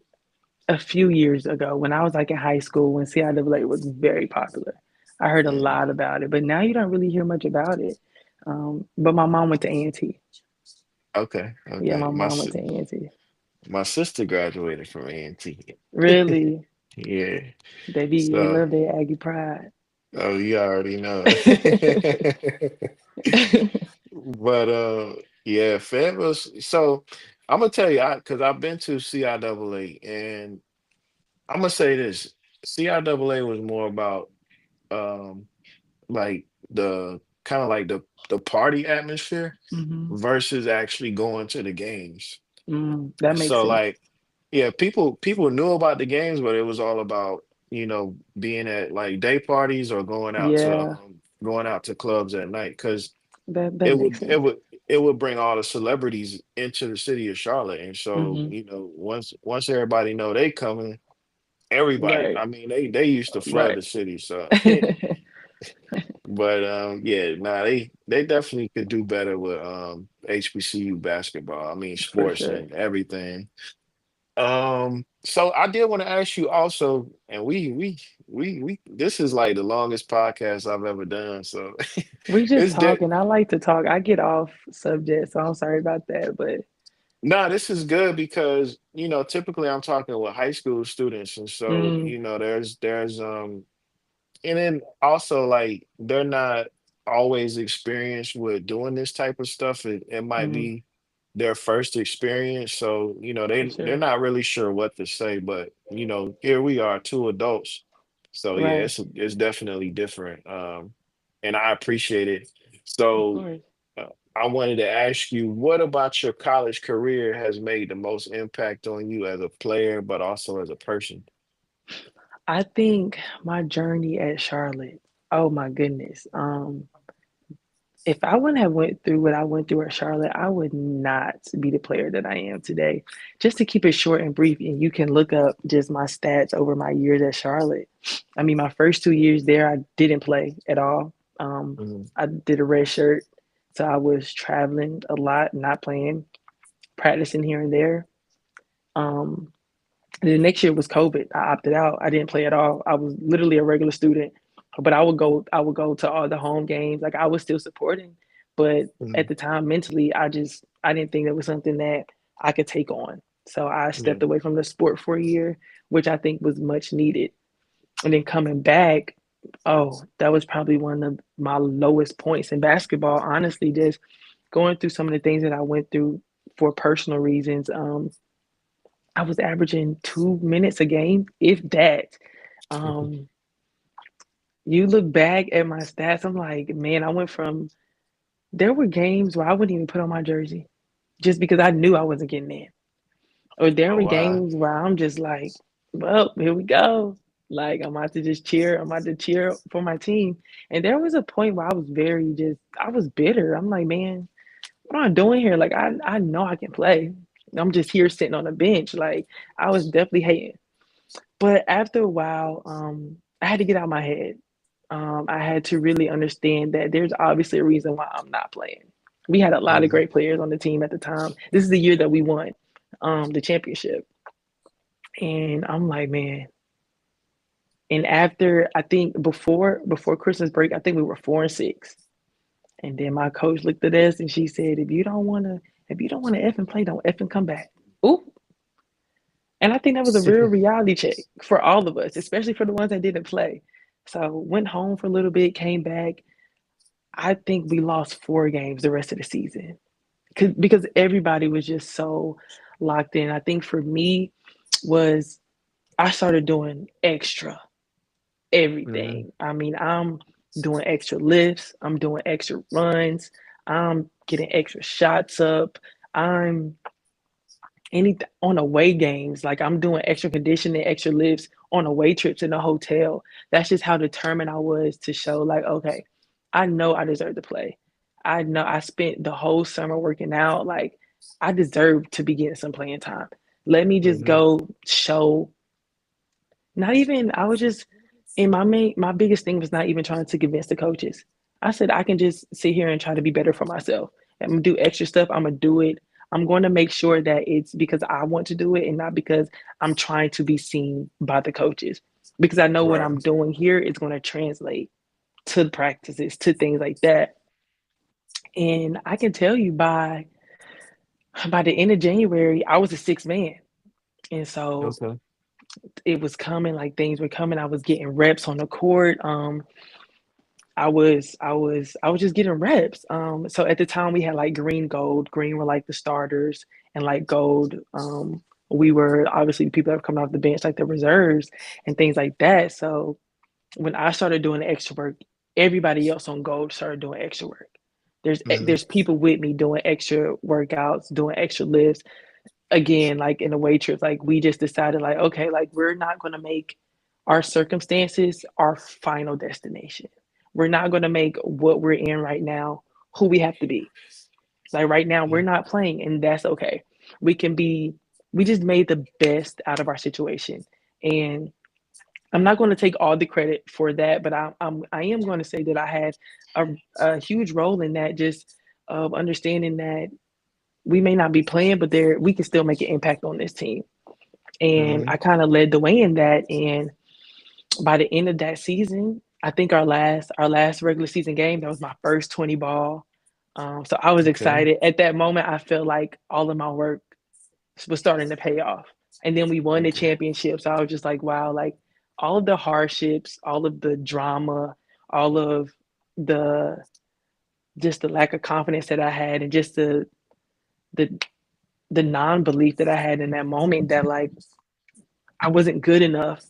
a few years ago when I was like in high school when CIAA was very popular. I heard a Mm, lot about it, but now you don't really hear much about it. But my mom went to A&T. okay, Yeah, okay. my mom went to A&T. My sister graduated from A&T. Really, Yeah. they So, love their Aggie pride. oh, you already know. But yeah, Fed was so I'm gonna tell you, because I've been to CIAA, and I'm gonna say this: CIAA was more about um like the kind of like the party atmosphere Hmm. versus actually going to the games. That makes So sense. like, yeah, people knew about the games, but it was all about, being at like day parties or Yeah, going out to clubs at night, because that it makes would it sense. would it would bring all the celebrities into the city of Charlotte. And so, Hmm. once everybody know they coming, everybody, Right. I mean, they used to flood Right. the city. So but yeah, nah, they definitely could do better with HBCU basketball. I mean, For sports sure. and everything. So I did want to ask you also, and we this is like the longest podcast I've ever done. So We just it's de talking. I like to talk. I get off subject, so I'm sorry about that. But no, this is good because typically I'm talking with high school students, and so mm, there's and then also like they're not always experienced with doing this type of stuff. It might mm, be their first experience, so for they're sure. not really sure what to say. But here we are, two adults. So yeah, Right. it's definitely different, and I appreciate it. Of So course. uh, I wanted to ask you, what about your college career has made the most impact on you as a player, but also as a person? I think my journey at Charlotte. Oh my goodness. If I wouldn't have went through what I went through at Charlotte, I would not be the player that I am today. Just to keep it short and brief, and you can look up just my stats over my years at Charlotte. I mean, my first 2 years there, I didn't play at all. Mhm. I did a red shirt, so I was traveling a lot, not playing, practicing here and there. Um, the next year was COVID. I opted out. I didn't play at all. I was literally a regular student, but I would go. I would go to all the home games. Like I was still supporting, but at Mhm. the time, mentally, I didn't think that was something that I could take on. So I Yeah. stepped away from the sport for a year, which I think was much needed. And then coming back, oh, that was probably one of my lowest points in basketball. Honestly, just going through some of the things that I went through for personal reasons. I was averaging 2 minutes a game, if that. Um, you look back at my stats, I'm like, man, I went from there were games where I wouldn't even put on my jersey just because I knew I wasn't getting in. Or there Oh were wow. games where I'm just like, well, here we go. Like I'm about to just cheer. I'm about to cheer for my team. And there was a point where I was bitter. I'm like, man, what am I doing here? Like I know I can play. I'm just here sitting on the bench. Like I was definitely hating. But after a while, I had to get out of my head. I had to really understand that there's obviously a reason why I'm not playing. We had a lot of Mhm. great players on the team at the time. This is the year that we won the championship. And I'm like, man. And after I think before Christmas break, I think we were 4-6. And then my coach looked at us and she said, if you don't wanna F and play, don't F and come back. Ooh. And I think that was a real reality check for all of us, especially for the ones that didn't play. So went home for a little bit, came back. I think we lost 4 games the rest of the season because everybody was just so locked in. I think for me was I started doing extra Mhm. everything. I mean, I'm doing extra lifts, I'm doing extra runs, I'm getting extra shots up. I'm any on away games. Like I'm doing extra conditioning, extra lifts on away trips in the hotel. That's just how determined I was to show like, okay, I know I deserve to play. I know I spent the whole summer working out. Like I deserve to be getting some playing time. Let me just Mhm. go show. Not even I was just and my biggest thing was not even trying to convince the coaches. I said I can just sit here and try to be better for myself. I'm gonna do extra stuff. I'm gonna do it. I'm going to make sure that it's because I want to do it and not because I'm trying to be seen by the coaches. Because I know what Right. I'm doing here is going to translate. to practices, to things like that. And I can tell you by the end of January, I was a sixth man. And so Okay. it was coming, like things were coming. I was getting reps on the court. I was just getting reps. So at the time we had like green, gold. Green were like the starters, and like gold, we were obviously the people that were coming off the bench, like the reserves and things like that. So when I started doing the extra work, everybody else on gold started doing extra work. Hmm. There's people with me doing extra workouts, doing extra lifts. Again, like in the weight trips, like we just decided, like, okay, like we're not gonna make our circumstances our final destination. We're not gonna make what we're in right now who we have to be. Like right now, we're not playing, and that's okay. We can be. We just made the best out of our situation, and I'm not going to take all the credit for that, but I am going to say that I had a huge role in that, just of understanding that we may not be playing, but there we can still make an impact on this team. And Hmm. I kind of led the way in that. And by the end of that season, I think our last regular season game, that was my first 20 ball. So I was Okay. excited. At that moment, I felt like all of my work was starting to pay off. And then we won the Okay. championship. So I was just like, wow, like all of the hardships, all of the drama, all of the just the lack of confidence that I had, and just the the non-belief that I had in that moment, that like I wasn't good enough,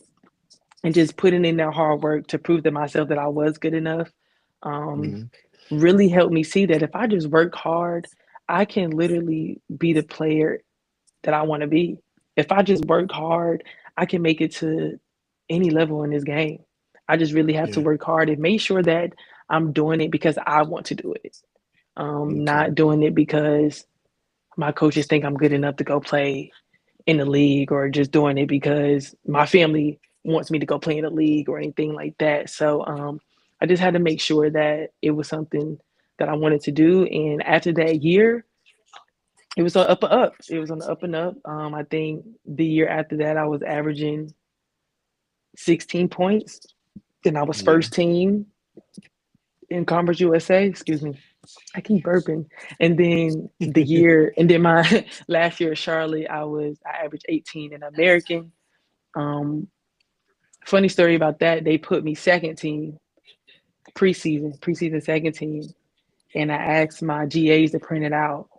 and just putting in that hard work to prove to myself that I was good enough, um, Hmm. really helped me see that if I just work hard, I can literally be the player that I want to be. If I just work hard, I can make it to any level in this game. I just really have to Yeah. work hard and make sure that I'm doing it because I want to do it. Okay. Not doing it because my coaches think I'm good enough to go play in the league, or just doing it because my family wants me to go play in the league or anything like that. So I just had to make sure that it was something that I wanted to do. And after that year, it was on up and up. It was on the up and up. I think the year after that, I was averaging 16 points, and I was Yeah. first team in Conference USA. Excuse me, I keep burping. And then my last year at Charlotte, I averaged 18 in American. Um, Funny story about that, they put me second team preseason second team, and I asked my GAs to print it out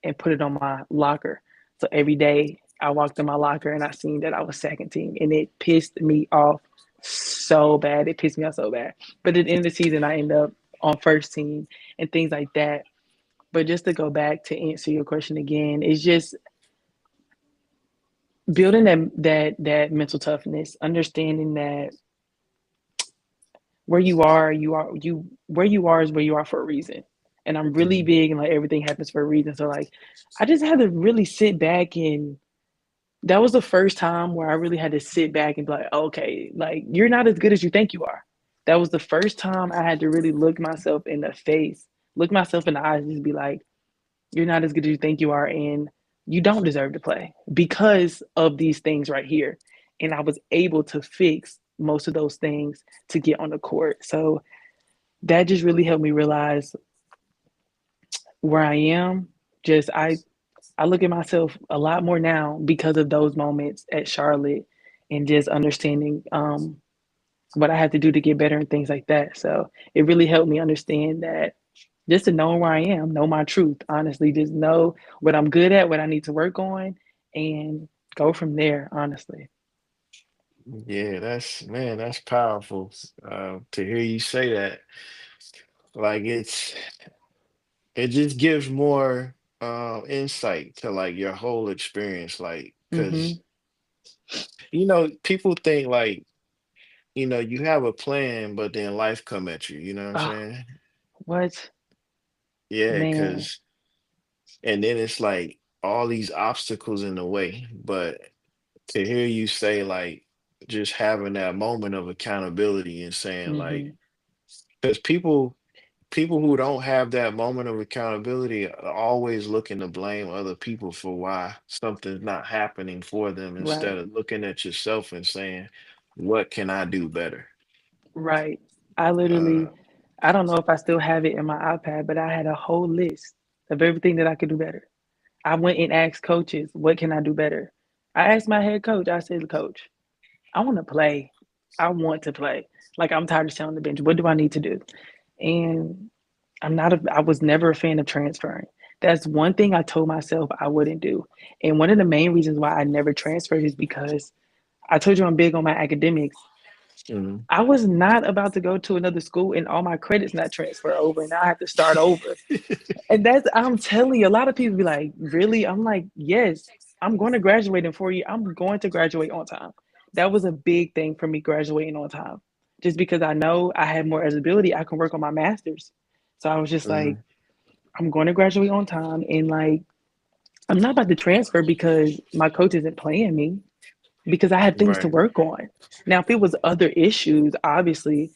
and put it on my locker. So every day I walked in my locker and I seen that I was second team, and it pissed me off so bad. It pissed me off so bad. But at the end of the season, I ended up on first team and things like that. But just to go back to answer your question again, it's just building that mental toughness, understanding that where you are is where you are for a reason. And I'm really Mhm. big and like everything happens for a reason. So like I just had to really sit back, and that was the first time where I really had to sit back and be like, okay, like you're not as good as you think you are. That was the first time I had to really look myself in the face, look myself in the eyes, and just be like, you're not as good as you think you are, and you don't deserve to play because of these things right here. And I was able to fix most of those things to get on the court. So that just really helped me realize where I am. Just I look at myself a lot more now because of those moments at Charlotte, and just understanding what I have to do to get better and things like that. So it really helped me understand that, just to know where I am, know my truth, honestly, just know what I'm good at, what I need to work on, and go from there, honestly. Yeah, that's powerful. To hear you say that, like it just gives more insight to like your whole experience, like Mm-hmm. because people think like you have a plan, but then life come at you. You know what I'm Oh, saying? what? Yeah, Man. because and then it's like all these obstacles in the way, but to hear you say like just having that moment of accountability and saying Mm-hmm. like because people who don't have that moment of accountability are always looking to blame other people for why something's not happening for them instead Right. of looking at yourself and saying, what can I do better? Right. I literally, Uh, I don't know if I still have it in my iPad, but I had a whole list of everything that I could do better. I went and asked coaches, what can I do better? I asked my head coach, I said, Coach, I want to play. I want to play. Like, I'm tired of sitting on the bench. What do I need to do? And I was never a fan of transferring. That's one thing I told myself I wouldn't do. And one of the main reasons why I never transferred is because I told you I'm big on my academics. Mhm. I was not about to go to another school and all my credits not transfer over and now I have to start over. And that's, I'm telling you, a lot of people be like, really? I'm like, yes, I'm going to graduate in 4 years. I'm going to graduate on time. That was a big thing for me graduating on time. Just because I know I have more eligibility, I can work on my master's. So I was just like, Mhm. I'm going to graduate on time. And like, I'm not about to transfer because my coach isn't playing me, because I had things to Right. work on. Now, if it was other issues, obviously,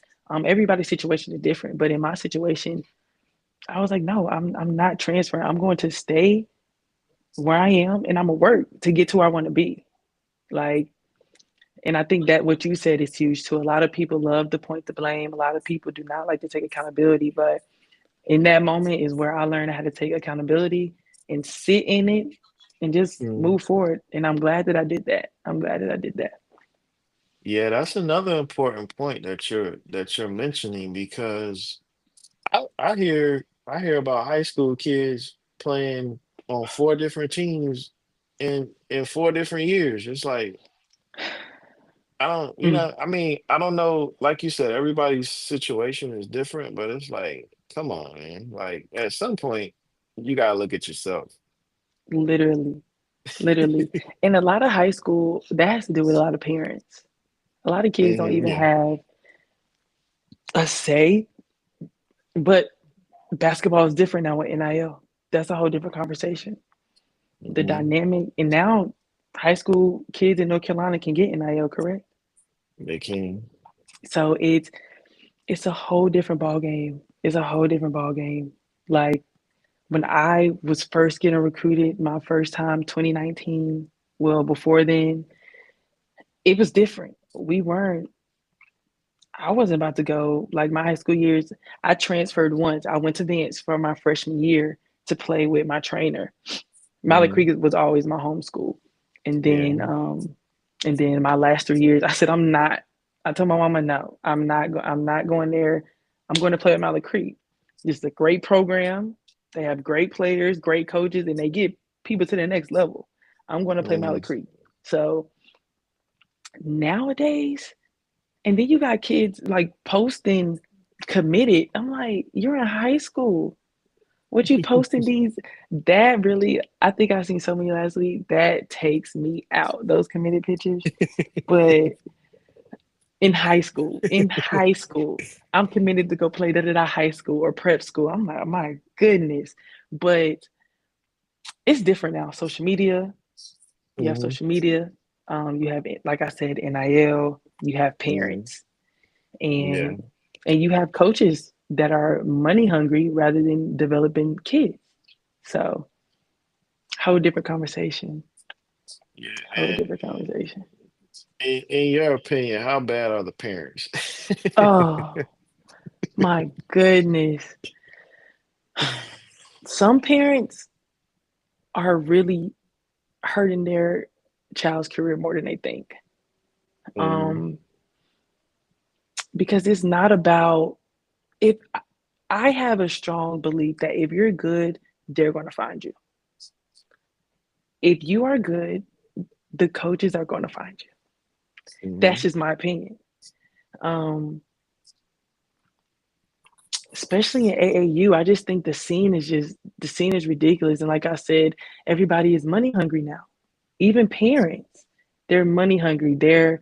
everybody's situation is different. But in my situation, I was like, no, I'm not transferring. I'm going to stay where I am and I'm gonna work to get to where I want to be. Like, and I think that what you said is huge too. A lot of people love to point the blame. A lot of people do not like to take accountability. But in that moment is where I learned how to take accountability and sit in it and just Mhm. move forward. And I'm glad that I did that. I'm glad that I did that. Yeah, that's another important point that you're mentioning because I hear about high school kids playing on four different teams in 4 different years. It's like I don't, you Mm, know, I mean, I don't know. Like you said, everybody's situation is different, but it's like, come on, man. Like at some point, you gotta look at yourself. literally, literally. In a lot of high school, that has to do with a lot of parents. A lot of kids don't even Yeah. have a say, but basketball is different now with NIL. That's a whole different conversation. The Hmm. dynamic, and now high school kids in North Carolina can get NIL, correct? They can. So it's a whole different ball game. It's a whole different ball game. Like when I was first getting recruited, my first time, 2019. Well, before then, it was different. We weren't. I wasn't about to go like my high school years. I transferred once. I went to Vance for my freshman year to play with my trainer. Malik Hmm. Creek was always my home school. And Yeah. then my last 3 years, I said I'm not. I told my mama no, I'm not going there. I'm going to play at Malik Creek. It's a great program. They have great players, great coaches, and they get people to the next level. I'm going to play Hmm. Malik Creek. So nowadays, and then you got kids like posting committed. I'm like, you're in high school. What you posting these? That really, I think I seen so many last week. That takes me out. Those committed pictures. But in high school, I'm committed to go play da da da high school or prep school. I'm like, my goodness. But it's different now. Social media. You have Hmm. social media. You have, like I said, NIL. You have Hmm. parents, Yeah. and you have coaches that are money hungry rather than developing kids. So whole different conversation. Yeah. Whole different conversation. In your opinion, how bad are the parents? Oh my goodness. Some parents are really hurting their child's career more than they think. Hmm. Um, because it's not about, if I have a strong belief that if you're good, they're going to find you. If you are good, the coaches are going to find you. That's Hmm. just my opinion. Um, Especially in AAU, I just think the scene is ridiculous. And like I said, everybody is money hungry now. Even parents, they're money hungry. They're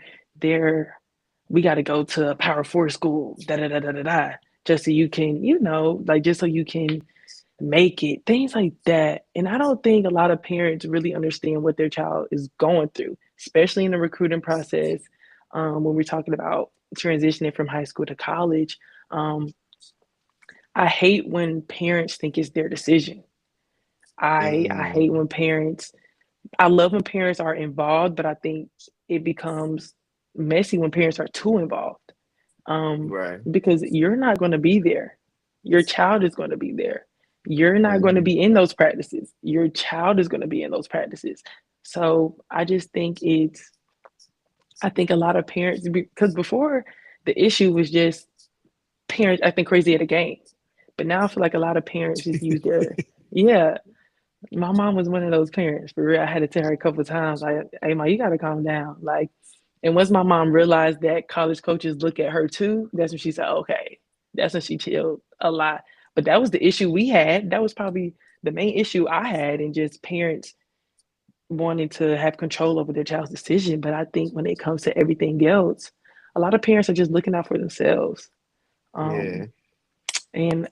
we got to go to a Power Four school, da da da da da da, just so you can, like just so you can make it, things like that. And I don't think a lot of parents really understand what their child is going through, especially in the recruiting process. When we're talking about transitioning from high school to college, um, I hate when parents think it's their decision. I Hmm. hate when parents, I love when parents are involved, but I think it becomes messy when parents are too involved. Right. because you're not going to be there. Your child is going to be there. You're not going to Mhm. be in those practices. Your child is going to be in those practices. So I just think I think a lot of parents, because before the issue was just parents acting crazy at a game. But now I feel like a lot of parents just use their, yeah, my mom was one of those parents for real. I had to tell her a couple of times, like, "Hey, ma, you gotta calm down." Like, and once my mom realized that college coaches look at her too, that's when she said, "Okay." That's when she chilled a lot. But that was the issue we had. That was probably the main issue I had, and just parents wanting to have control over their child's decision. But I think when it comes to everything else, a lot of parents are just looking out for themselves. Um, Yeah. and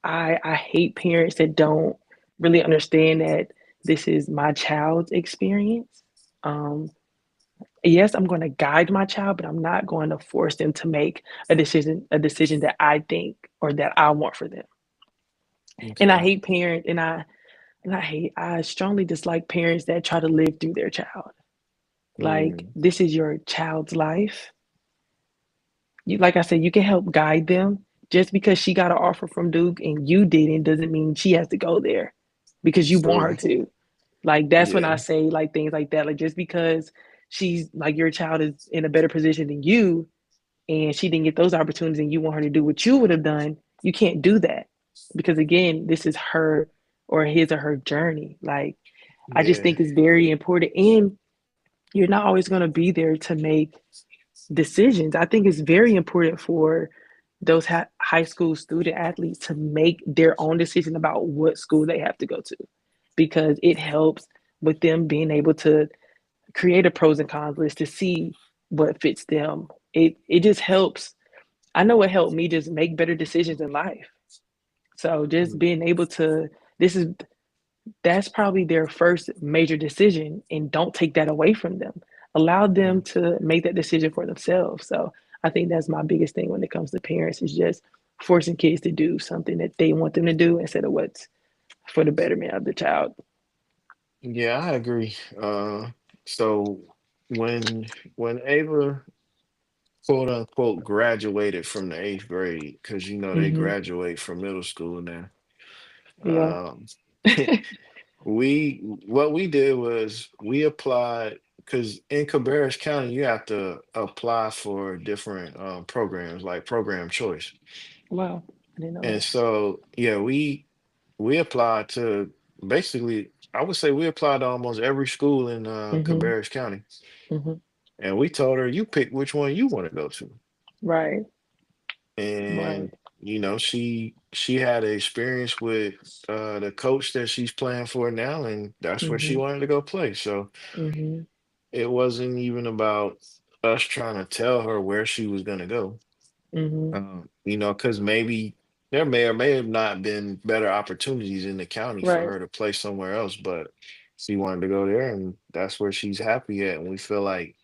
I hate parents that don't really understand that this is my child's experience. Um, yes, I'm going to guide my child, but I'm not going to force them to make a decision that I think or that I want for them. And I Okay. hate parents, I strongly dislike parents that try to live through their child. Like, Mm. this is your child's life. You, like I said, you can help guide them. Just because she got an offer from Duke and you didn't doesn't mean she has to go there because you want her True. to. Like, that's when I Yeah. say like things like that. Like, just because she's like, your child is in a better position than you and she didn't get those opportunities and you want her to do what you would have done, you can't do that. Because again, this is her or his or her journey. Like, I just Yeah. think it's very important. And you're not always going to be there to make decisions. I think it's very important for those high school student athletes to make their own decision about what school they have to go to, because it helps with them being able to create a pros and cons list to see what fits them. It just helps. I know it helped me just make better decisions in life. So just Mm. being able to, this is that's probably their first major decision, and don't take that away from them. Allow them Mm. to make that decision for themselves. So I think that's my biggest thing when it comes to parents, is just forcing kids to do something that they want them to do instead of what's for the betterment of the child. Yeah, I agree. So when when Ava quote unquote graduated from the eighth grade, because you know they Hmm. graduate from middle school now. Yeah. Um, we what we did was we applied because in Cabarrus County you have to apply for different programs like program choice. Wow. I didn't know And that. so yeah, we applied to basically I would say we applied to almost every school in Hmm. Cabarrus County. Hmm. And we told her you pick which one you want to go to. Right. Right. And you know, she had an experience with the coach that she's playing for now, and that's where she Hmm. wanted to go play. So Hmm. it wasn't even about us trying to tell her where she was going to go. Hmm. You know, because maybe there may or may have not been better opportunities in the county for Right. her to play somewhere else, but she wanted to go there, and that's where she's happy at. And we feel like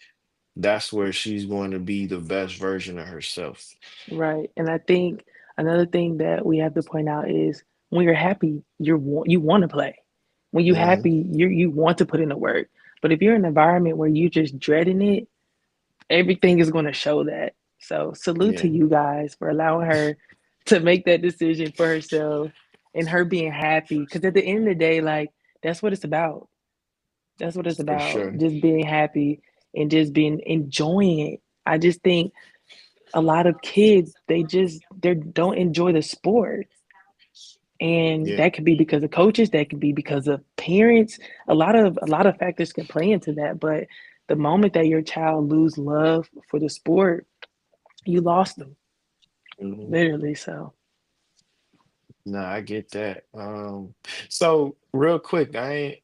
that's where she's going to be the best version of herself. Right. And I think another thing that we have to point out is when you're happy, you want to play. When you're Hmm. happy, you want to put in the work. But if you're in an environment where you're just dreading it, everything is going to show that. So salute to Yeah, you guys for allowing her to make that decision for herself and her being happy. Because at the end of the day, like, that's what it's about. That's what it's for about. sure. Just being happy and just being enjoying it. I just think a lot of kids, they don't enjoy the sport, and Yeah. that could be because of coaches, that could be because of parents. A lot of factors can play into that, but the moment that your child lose love for the sport, you lost them, Mhm. literally. So No, I get that. So real quick, I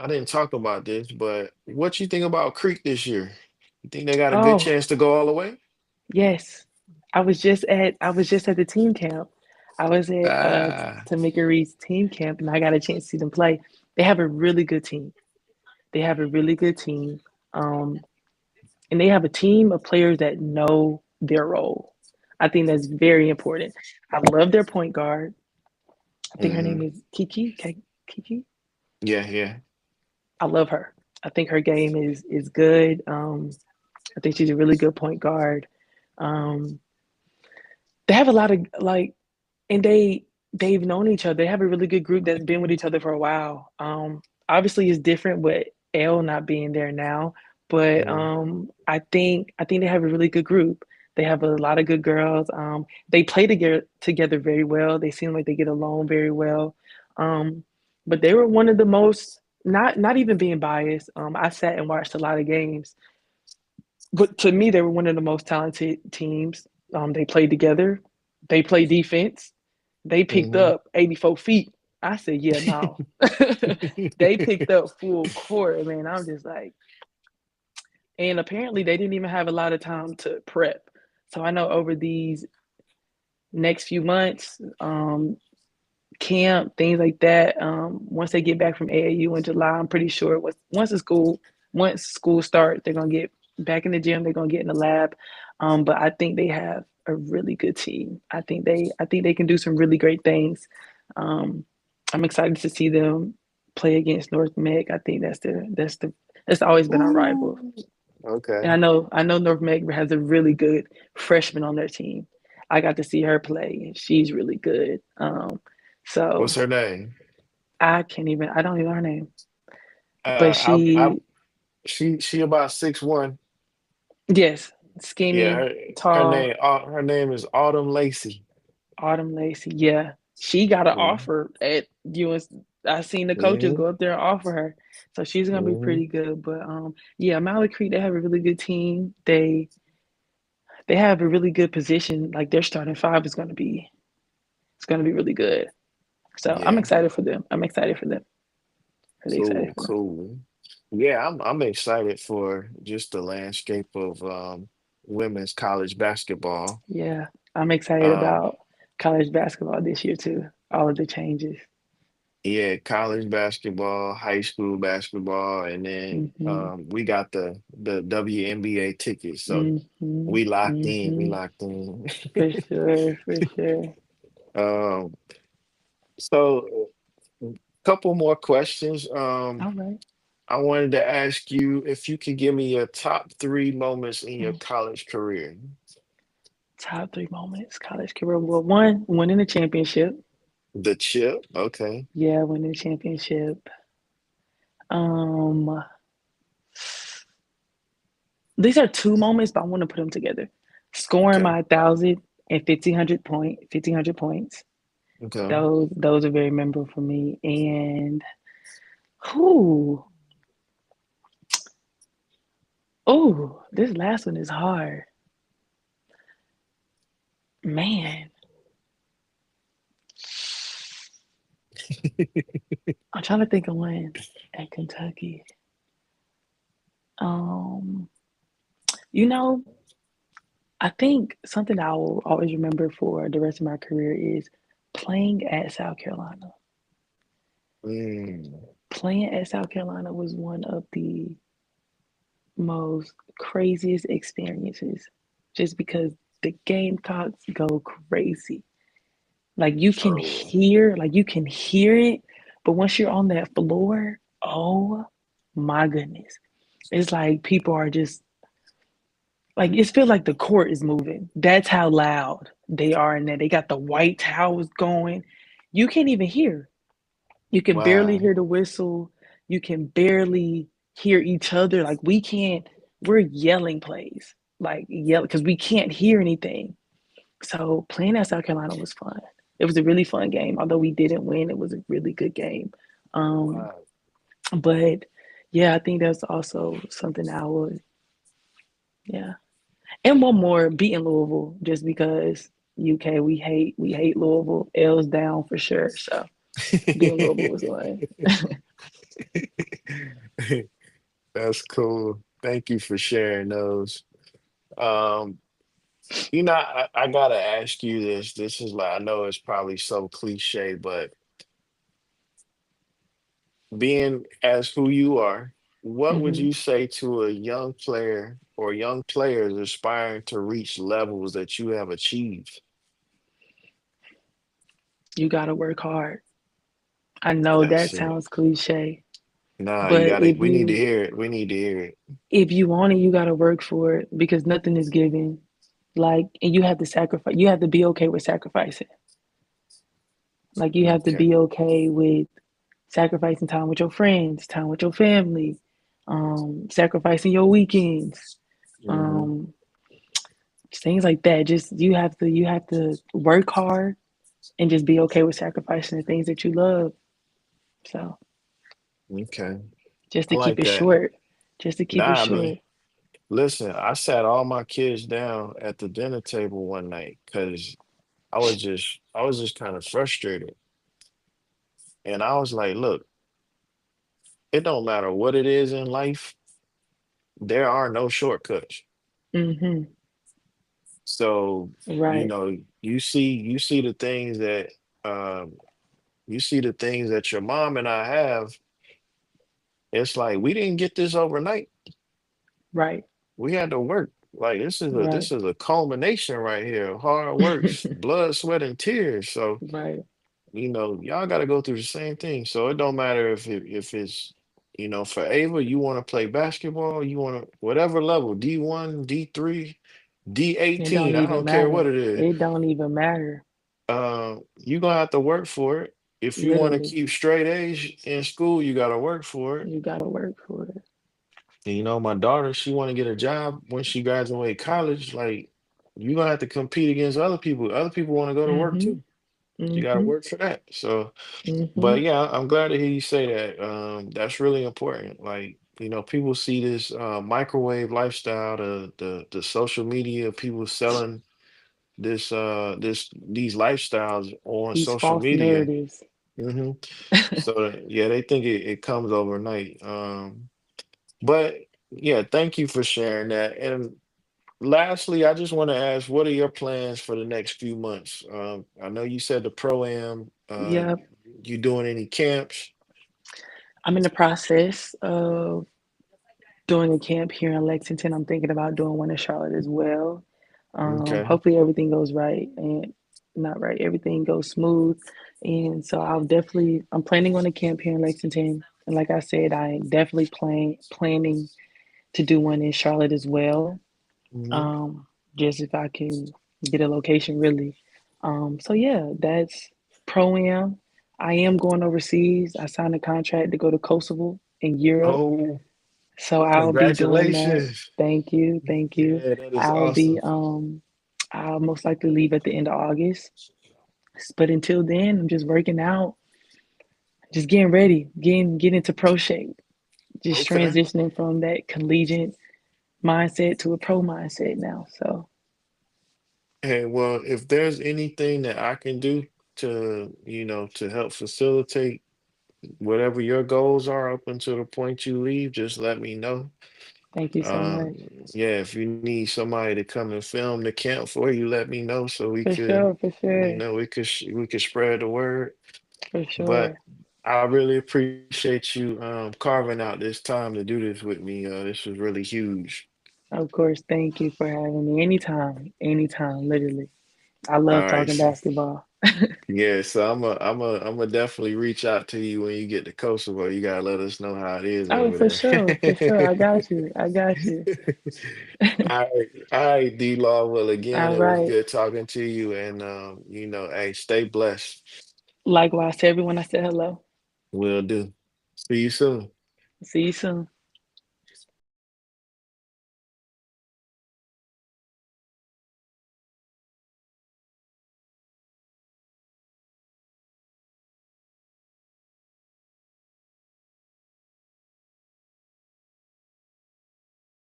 didn't talk about this, but what you think about Creek this year? You think they got a good oh chance to go all the way? yes, I was just at the team camp. I was at Ah, Tamika Reed's team camp, and I got a chance to see them play. They have a really good team. They have a really good team. Um, and they have a team of players that know their role. I think that's very important. I love their point guard. I think her name hmm, is Kiki. Kiki. yeah, yeah. I love her. I think her game is good. I think she's a really good point guard. Um, they have a lot of like, and they've known each other. They have a really good group that's been with each other for a while. Obviously, it's different with Elle not being there now, but Mhm. I think they have a really good group. They have a lot of good girls. They play together very well. They seem like they get along very well. Um, but they were one of the most, not even being biased. I sat and watched a lot of games, but to me, they were one of the most talented teams. They played together. They play defense. They picked Mhm. up 84 feet. I said, yeah, no. They picked up full court, man. I'm just like, and apparently they didn't even have a lot of time to prep. So I know over these next few months, camp, things like that. Once they get back from AAU in July, I'm pretty sure once school starts, they're gonna get back in the gym. They're gonna get in the lab. But I think they have a really good team. I think they can do some really great things. Um, I'm excited to see them play against North Meg. I think that's always been our rival. Ooh. And Okay. I know North Meg has a really good freshman on their team. I got to see her play, and she's really good. What's So her name? I don't even know her name, but I she, she about 6'1". yes, Yeah, skinny, her tall, name is Autumn Lacey. Autumn Lacey. Yeah, she got an Mhm. offer at UNC. I seen the coaches Mhm. go up there and offer her, so she's gonna be Mhm. pretty good. But yeah, Mallard Creek, they have a really good team. They have a really good position. Like their starting five is gonna be really good. So I'm Yeah. excited for them. I'm excited for them. Really excited Cool, for them. cool. Yeah, I'm excited for just the landscape of women's college basketball. Yeah, I'm excited Um, about college basketball this year too. All of the changes. yeah, college basketball, high school basketball, and then Hmm. we got the WNBA tickets. So Hmm. we locked in. We Hmm. locked in. For sure, for sure. Um, so couple more questions. All right. I wanted to ask you if you could give me your top three moments in your Mm. college career. Top three moments, college career. Well, one, winning the championship. The chip, okay. Yeah, winning the championship. Um, these are two moments, but I want to put them together. Scoring Okay. my 1,000 and 1,500 points. Okay. Those are very memorable for me. And who? Oh, this last one is hard. Man, I'm trying to think of one at Kentucky. Um, you know, I think something I will always remember for the rest of my career is playing at South Carolina. Mm, Playing at South Carolina was one of the most craziest experiences just because the Gamecocks go crazy. oh, Like you can hear it, but once you're on that floor, oh my goodness. It's like people are just like it feels like the court is moving. That's how loud they are in there. They got the white towers going. You can't even hear. You can barely wow. hear the whistle. You can barely hear each other. Like we're yelling plays. Like yell because we can't hear anything. So playing at South Carolina was fun. It was a really fun game. Although we didn't win, it was a really good game. Um, Wow. but yeah, I think that's also something I would, yeah. And one more, beating Louisville, just because UK, we hate Louisville. L's down for sure. So beating Louisville was fun. That's cool. Thank you for sharing those. Um, I gotta ask you this. This is like, I know it's probably so cliche, but being as who you are, what would Hmm. you say to a young player or young players aspiring to reach levels that you have achieved? You gotta work hard. I know that That's it. sounds cliche, Nah, you but gotta, if we need to you hear it. We need to hear it. if you want it, you gotta work for it because nothing is given. Like, and you have to sacrifice. You have to be okay with sacrificing. Like, you have to Okay. be okay with sacrificing time with your friends, time with your family, sacrificing your weekends, Hmm. um, things like that. Just you have to work hard and just be okay with sacrificing the things that you love. So Okay. just I to keep like it that. short, just to keep it Nah, man. short. Listen, I sat all my kids down at the dinner table one night because I was just kind of frustrated. And I was like, look, it don't matter what it is in life, there are no shortcuts. Hmm. So, Right. you see the things that um your mom and I have. It's like we didn't get this overnight. Right. We had to work. Like Right. this is a culmination right here. Hard works, blood, sweat, and tears. So, Right. y'all got to go through the same thing. So it don't matter if it's, for Ava, you want to play basketball, you want to whatever level, D1, D3, It D18, don't I even don't care what matter. it is. It don't even matter. You're gonna have to work for it. If you want to Literally, keep straight A's in school, you got to work for it. you gotta work for it. And my daughter, she want to get a job when she graduate college. Like, you're gonna have to compete against other people. Other people want to go to work Mhm. too. You got to Mhm. work for that. So, but Mhm. yeah, I'm glad to hear you say that. That's really important. Like, people see this microwave lifestyle, the social media, people selling these lifestyles on These social false media. narratives. Hmm. So yeah, they think it comes overnight. But yeah, thank you for sharing that. And lastly, I just want to ask, what are your plans for the next few months? I know you said the pro am. Yep. You doing any camps? I'm in the process of doing a camp here in Lexington. I'm thinking about doing one in Charlotte as well. Okay. Hopefully everything goes right and not right. Everything goes smooth. And so I'm planning on a camp here in Lexington. And like I said, I definitely planning to do one in Charlotte as well. Hmm. Um, just if I can get a location really. So yeah, that's pro am. I am going overseas. I signed a contract to go to Kosovo in Europe. Oh, So I'll be doing that. congratulations. Thank you, thank you. Yeah, that is I'll awesome. be I'll most likely leave at the end of August. But until then, I'm just working out, just getting ready, getting into pro shape, just Okay. transitioning from that collegiate mindset to a pro mindset now. So Hey, well, if there's anything that I can do to help facilitate whatever your goals are up until the point you leave, just let me know. thank you so Um, much. yeah, if you need somebody to come and film the camp for you, let me know so we For could, sure, for sure, we could spread the word. for But sure. I really appreciate you carving out this time to do this with me. This was really huge. Of course, thank you for having me. Anytime, anytime, literally. I All love right. talking basketball. Yeah, so I'm a definitely reach out to you when you get to Kosovo. You gotta let us know how it is Oh, over for there. sure, for sure. I got you. I got you. All right, D-Law. Well, again, All it was right. good talking to you, and hey, stay blessed. Likewise to everyone I said hello. Will do. See you soon. See you soon.